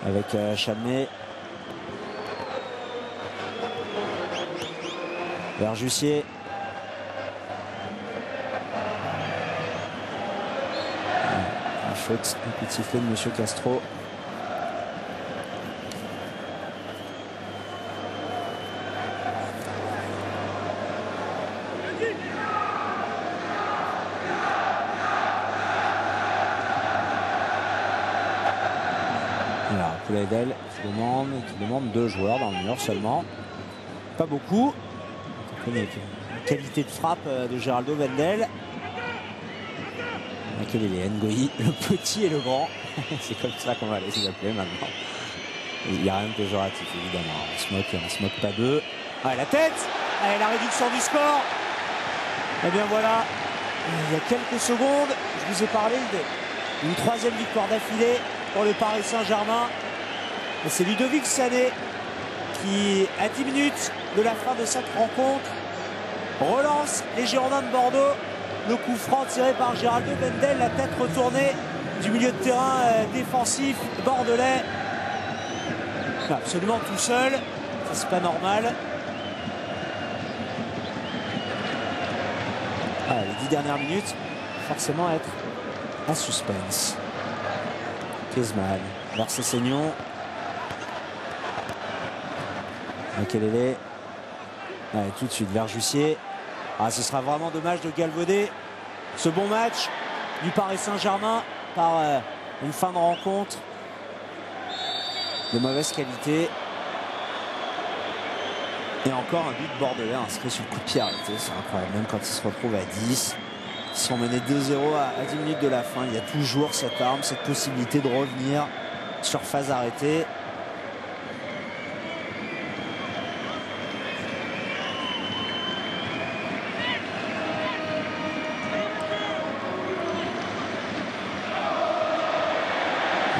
A: avec Chalmet. Vers Jussier. Un faute, un coup de sifflet de M. Castro. Voilà, Pouladel qui demande 2 joueurs dans le mur seulement. Pas beaucoup. Une qualité de frappe de Geraldo Vendel. Quel est Ngoyi, le petit et le grand. C'est comme ça qu'on va les appeler maintenant. Il n'y a rien de péjoratif évidemment. On se moque pas d'eux. Ah, la tête. Allez, la réduction du score. Et bien voilà. Il y a quelques secondes, je vous ai parlé d'une troisième victoire d'affilée pour le Paris Saint-Germain. Et c'est Ludovic Sané qui, à 10 minutes de la fin de cette rencontre, relance les Girondins de Bordeaux. Le coup franc tiré par Geraldo Vendel, la tête retournée du milieu de terrain défensif bordelais. Absolument tout seul, ça c'est pas normal. Ah, les 10 dernières minutes, forcément être un suspense. Kezman vers Cessenon. Makelele. Allez, tout de suite vers Jussier. Ah, ce sera vraiment dommage de galvauder ce bon match du Paris Saint-Germain par une fin de rencontre de mauvaise qualité. Et encore un but bordelais inscrit sur le coup de pied arrêté. C'est incroyable, même quand ils se retrouvent à 10. Ils sont menés 2-0 à 10 minutes de la fin. Il y a toujours cette arme, cette possibilité de revenir sur phase arrêtée.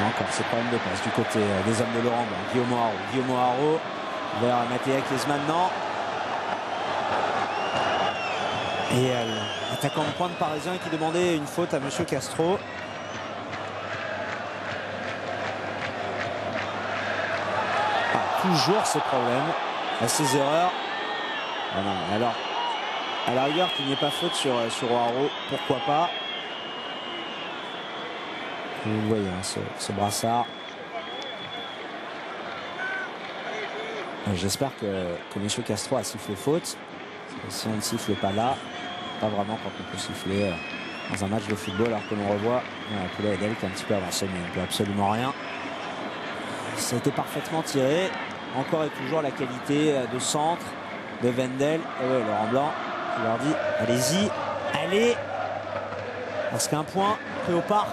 A: Encore ces problèmes de passe du côté des hommes de Laurent Blanc. Guillaume Haro vers Mathéa Kezman maintenant. Et l'attaquant de pointe parisien qui demandait une faute à M. Castro. Ah, toujours ces problèmes, ces erreurs. Ah non, alors, à la rigueur qu'il n'y ait pas faute sur Haro, pourquoi pas. Vous voyez hein, ce brassard. J'espère que M. Castro a sifflé faute. Si on ne siffle pas là, pas vraiment quand on peut siffler dans un match de football, alors que l'on revoit Poulet Edel qui est un petit peu avancé, mais il ne peut absolument rien. Ça a été parfaitement tiré. Encore et toujours la qualité de centre de Wendel. Et ouais, Laurent Blanc qui leur dit allez-y, allez. Parce qu'un point pris au parc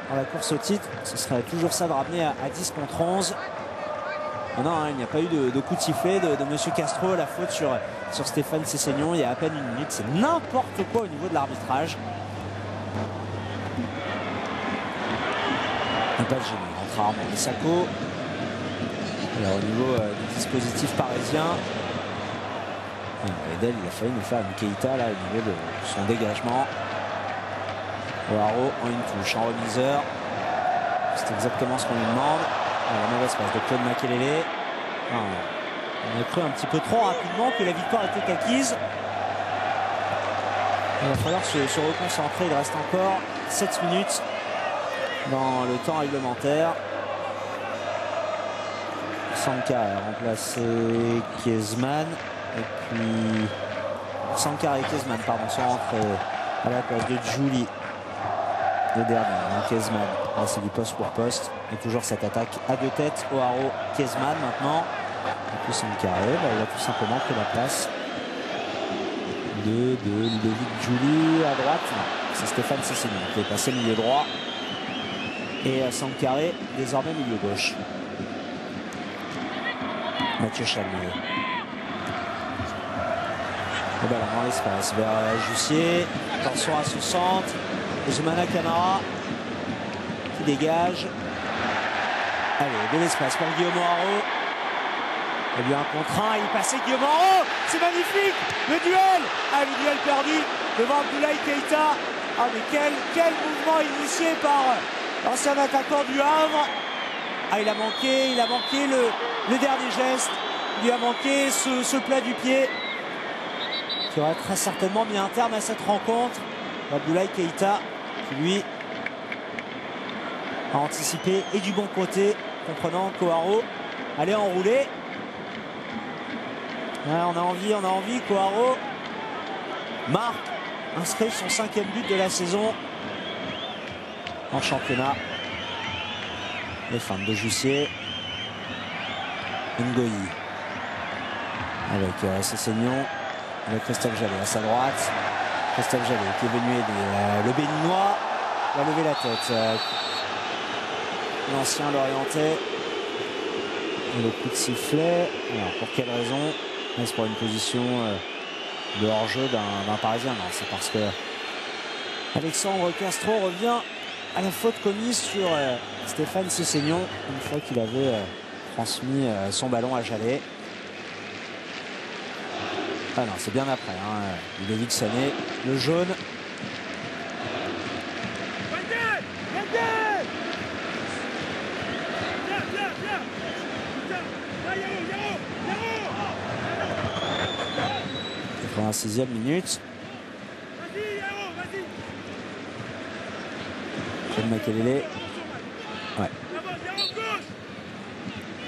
A: dans la course au titre, ce serait toujours ça de ramener à 10 contre 11. Non, hein, il n'y a pas eu de coup de sifflet de M. Castro. La faute sur Stéphane Sessegnon il y a à peine une minute. C'est n'importe quoi au niveau de l'arbitrage. Pas de génie, entre Armand et Sacco. Alors au niveau du dispositif parisien, Edel il a failli nous faire une Keita là au niveau de son dégagement. O'Haraud en une touche, en remiseur. C'est exactement ce qu'on lui demande. La mauvaise passe de Claude Makelele. On a cru un petit peu trop rapidement que la victoire était acquise. Il va falloir se reconcentrer. Il reste encore 7 minutes dans le temps réglementaire. Sankar a remplacé Kiesman. Et puis Sankar et Kiesman sont rentrés à la place de Julie. Le dernier, Kiesman. Là c'est du poste pour poste. Et toujours cette attaque à deux têtes. O'Haraud, Kiesman maintenant. Et puis Sankar, il a tout simplement pris la place de Ludovic Julie à droite. C'est Stéphane Sessegnon qui est passé milieu droit. Et Sankaré désormais milieu gauche. Mathieu Chalier. Le ballon dans l'espace vers Jussier. Attention à ce centre. Zoumana Camara qui dégage. Allez, de l'espace pour Guillaume O'Haraud. Et bien un contre un, il est passé Guillaume O'Haraud. C'est magnifique. Le duel. Le duel perdu devant Abdoulaye Keita. Mais quel mouvement initié par l'ancien attaquant du Havre. Il a manqué le dernier geste. Il lui a manqué ce plat du pied qui aurait très certainement mis un terme à cette rencontre. Abdoulaye Keita qui lui a anticipé et du bon côté, comprenant qu'O'Haraud allait enrouler. On a envie qu'O'Haraud marque, inscrit son 5e but de la saison en championnat. Les feintes de Jussier. Ngoyi avec Sessegnon, avec Christophe Jallet à sa droite. Christophe Jallet qui est venu aider le Béninois. Il a levé la tête. L'ancien Lorientais. Et le coup de sifflet. Alors pour quelle raison? Est-ce pour une position de hors-jeu d'un Parisien? Non, c'est parce que Alexandre Castro revient à la faute commise sur Stéphane Sessegnon une fois qu'il avait transmis son ballon à Jallet. Non, c'est bien après. Ludovic Sané, le jaune. La 6e minute. Claude Makelele. Ouais.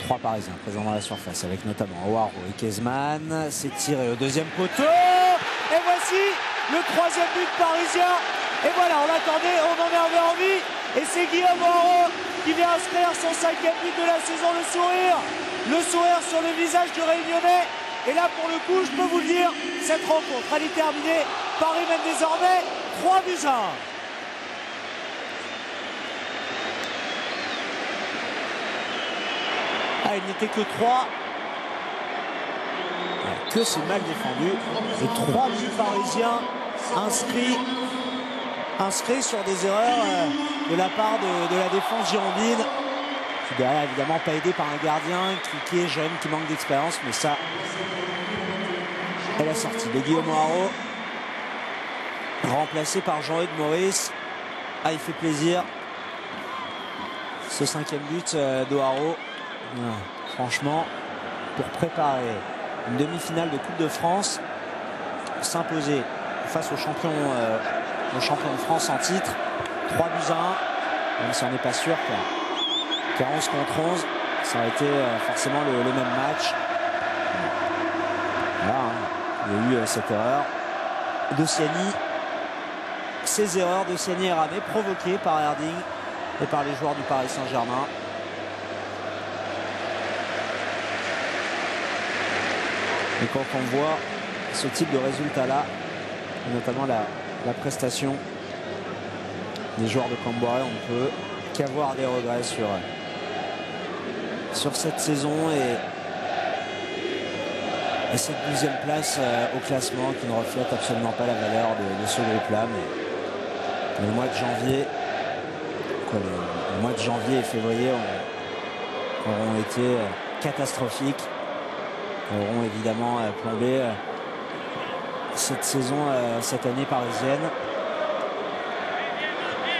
A: 3 Parisiens présents dans la surface avec notamment O'Haraud et Kiesman. C'est tiré au deuxième poteau. Et voici le 3e but parisien. Et voilà, on l'attendait, on en avait envie. Et c'est Guillaume O'Haraud qui vient inscrire son 5e but de la saison. Le sourire sur le visage du Réunionnais. Et là, pour le coup, je peux vous le dire, cette rencontre, elle est terminée. Paris mène désormais 3-1. Il n'était que 3. Que c'est mal défendu. Et 3 buts parisiens inscrits sur des erreurs de la part de la défense girondine. Qui derrière, évidemment, pas aidé par un gardien qui est jeune, qui manque d'expérience. Mais ça, elle a sorti de Guillaume O'Haraud. Remplacé par Jean-Eudes Maurice. Il fait plaisir. Ce 5e but d'O'Haraud. Franchement, pour préparer une demi-finale de Coupe de France, s'imposer face au champion de France en titre, 3-1, même si on n'est pas sûr qu'à 11 contre 11, ça aurait été forcément le même match. Voilà, hein. Il y a eu cette erreur de Siani. Ces erreurs de Siani et Ramé provoquées par Erding et par les joueurs du Paris Saint-Germain. Et quand on voit ce type de résultat-là, notamment la prestation des joueurs de Camboire, on ne peut qu'avoir des regrets sur cette saison et cette 12e place au classement qui ne reflète absolument pas la valeur de ce groupe-là. Mais le mois de janvier, le mois de janvier et février auront été catastrophiques, auront évidemment plombé cette saison, cette année parisienne.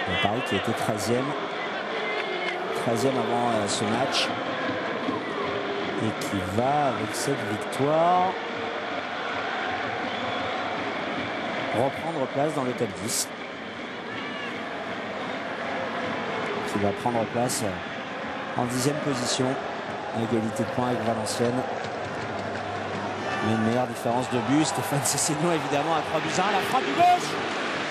A: Le Paris qui était 13e avant ce match et qui va, avec cette victoire, reprendre place dans le top 10. Qui va prendre place en 10e position, à égalité de points avec Valenciennes. Mais une meilleure différence de but. Stéphane Sessegnon évidemment à 3-1. La frappe du gauche.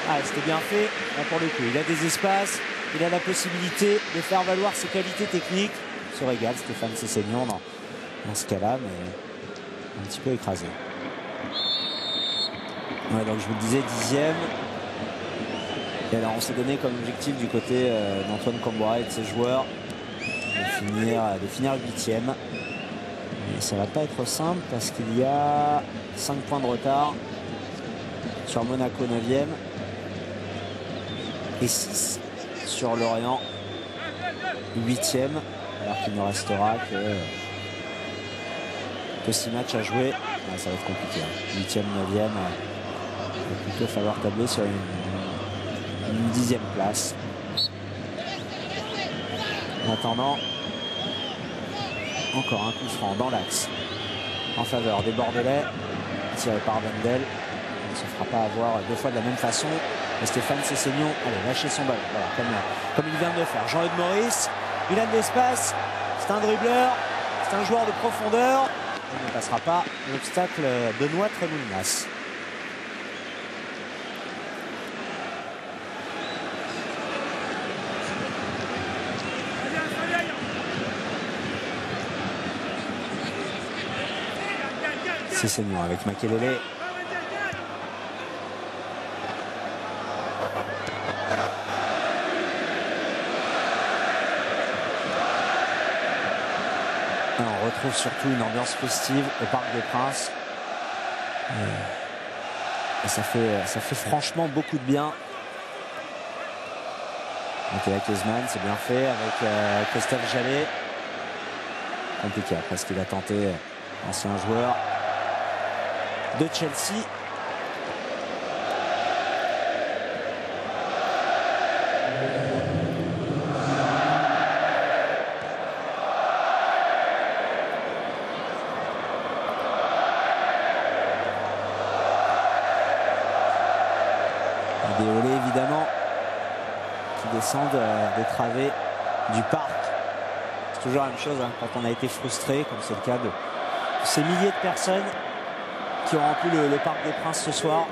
A: Ah, c'était bien fait. Là, pour le coup, il a des espaces. Il a la possibilité de faire valoir ses qualités techniques. Il se régale Stéphane Sessegnon dans ce cas-là, mais un petit peu écrasé. Ouais, donc je vous le disais, 10e. Et alors on s'est donné comme objectif du côté d'Antoine Camboire et de ses joueurs de finir 8e. Et ça va pas être simple parce qu'il y a 5 points de retard sur Monaco 9e et 6 sur Lorient 8e, alors qu'il ne restera que 6 matchs à jouer. Ouais, ça va être compliqué. 8e, 9e, il va plutôt falloir tabler sur une 10e place. En attendant, encore un coup franc dans l'axe en faveur des Bordelais, tiré par Wendel. Il ne se fera pas avoir deux fois de la même façon. Et Stéphane Sessegnon, allez, lâcher son ballon. Voilà, comme il vient de le faire. Jean-Eudes Maurice, il a de l'espace. C'est un dribbleur, c'est un joueur de profondeur. Il ne passera pas l'obstacle de Benoît Tremoulinas. Sessegnon avec Makelele. On retrouve surtout une ambiance festive au Parc des Princes. Et ça fait franchement beaucoup de bien. Mattea Kezman, c'est bien fait avec Christophe Jallet. Compliqué après ce qu'il a tenté, ancien joueur de Chelsea. Des Olés évidemment qui descendent des travées du parc. C'est toujours la même chose hein, quand on a été frustré, comme c'est le cas de ces milliers de personnes qui ont rempli le Parc des Princes ce soir.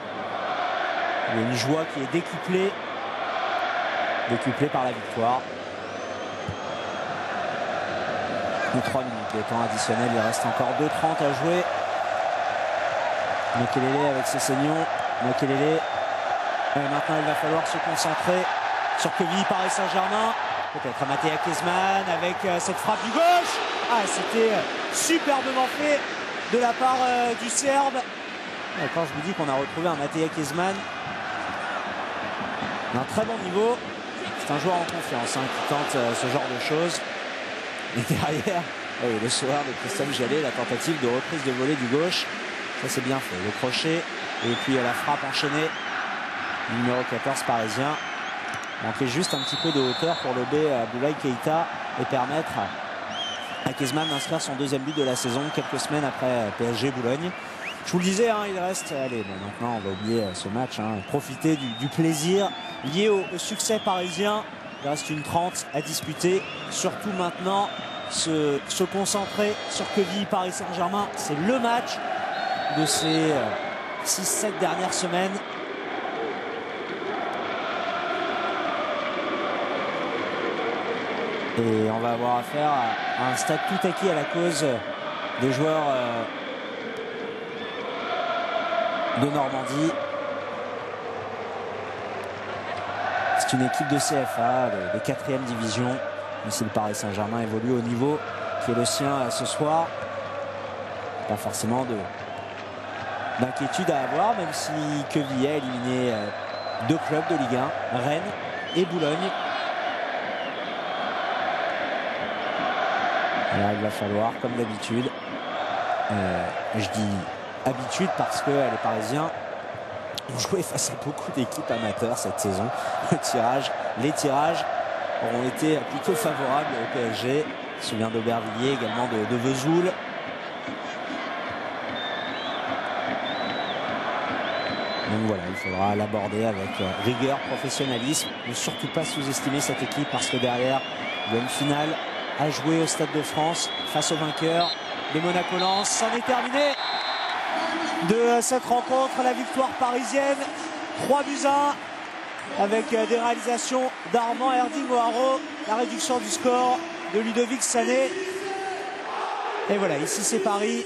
A: Il y a une joie qui est décuplée par la victoire. Et 3 minutes de temps additionnel, il reste encore 2:30 à jouer. Makelele avec Sessegnon. Makelele. Maintenant il va falloir se concentrer sur Quevilly Paris Saint-Germain. Peut-être à Mattea Kezman avec cette frappe du gauche. Ah, c'était superbement fait de la part du Serbe. Et quand je vous dis qu'on a retrouvé un Mattea Kezman d'un très bon niveau, c'est un joueur en confiance hein, qui tente ce genre de choses. Et derrière, le soir de Christophe Jallet, la tentative de reprise de volée du gauche. Ça c'est bien fait, le crochet et puis la frappe enchaînée. Numéro 14 parisien. Manquait juste un petit peu de hauteur pour lober Boulaye Keita et permettre à Kezman d'inscrire son 2e but de la saison quelques semaines après PSG Boulogne. Je vous le disais, hein, il reste... Allez, bon, maintenant on va oublier ce match. Hein, profiter du plaisir lié au succès parisien Il reste une 30 à disputer. Surtout maintenant, se concentrer sur Quevilly Paris Saint-Germain. C'est le match de ces 6-7 dernières semaines. Et on va avoir affaire à un stade tout acquis à la cause des joueurs de Normandie. C'est une équipe de CFA, de 4e division. Même si le Paris Saint-Germain évolue au niveau qui est le sien ce soir. Pas forcément d'inquiétude à avoir, même si Quevilly a éliminé 2 clubs de Ligue 1, Rennes et Boulogne. Là, il va falloir, comme d'habitude, je dis habitude parce que les Parisiens ont joué face à beaucoup d'équipes amateurs cette saison. Les tirages auront été plutôt favorables au PSG. Je me souviens d'Aubervilliers, également de Vesoul. Donc voilà, il faudra l'aborder avec rigueur, professionnalisme. Ne surtout pas sous-estimer cette équipe parce que derrière, il y a une finale à jouer au Stade de France face au vainqueur de Monaco-Lens. C'en est terminé de cette rencontre, la victoire parisienne 3-1 avec des réalisations d'Armand Erding O'Haraud, la réduction du score de Ludovic Sané. Et voilà, ici c'est Paris,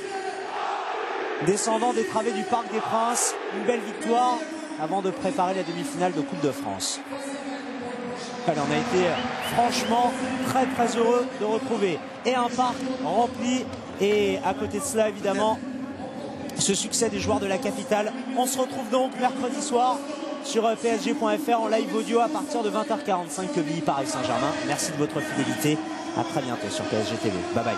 A: descendant des travées du Parc des Princes, une belle victoire avant de préparer la demi-finale de Coupe de France. Alors, on a été franchement très heureux de retrouver et un parc rempli et à côté de cela évidemment ce succès des joueurs de la capitale. On se retrouve donc mercredi soir sur psg.fr en live audio à partir de 20h45 Quevilly Paris Saint-Germain. Merci de votre fidélité, à très bientôt sur PSG TV. Bye bye.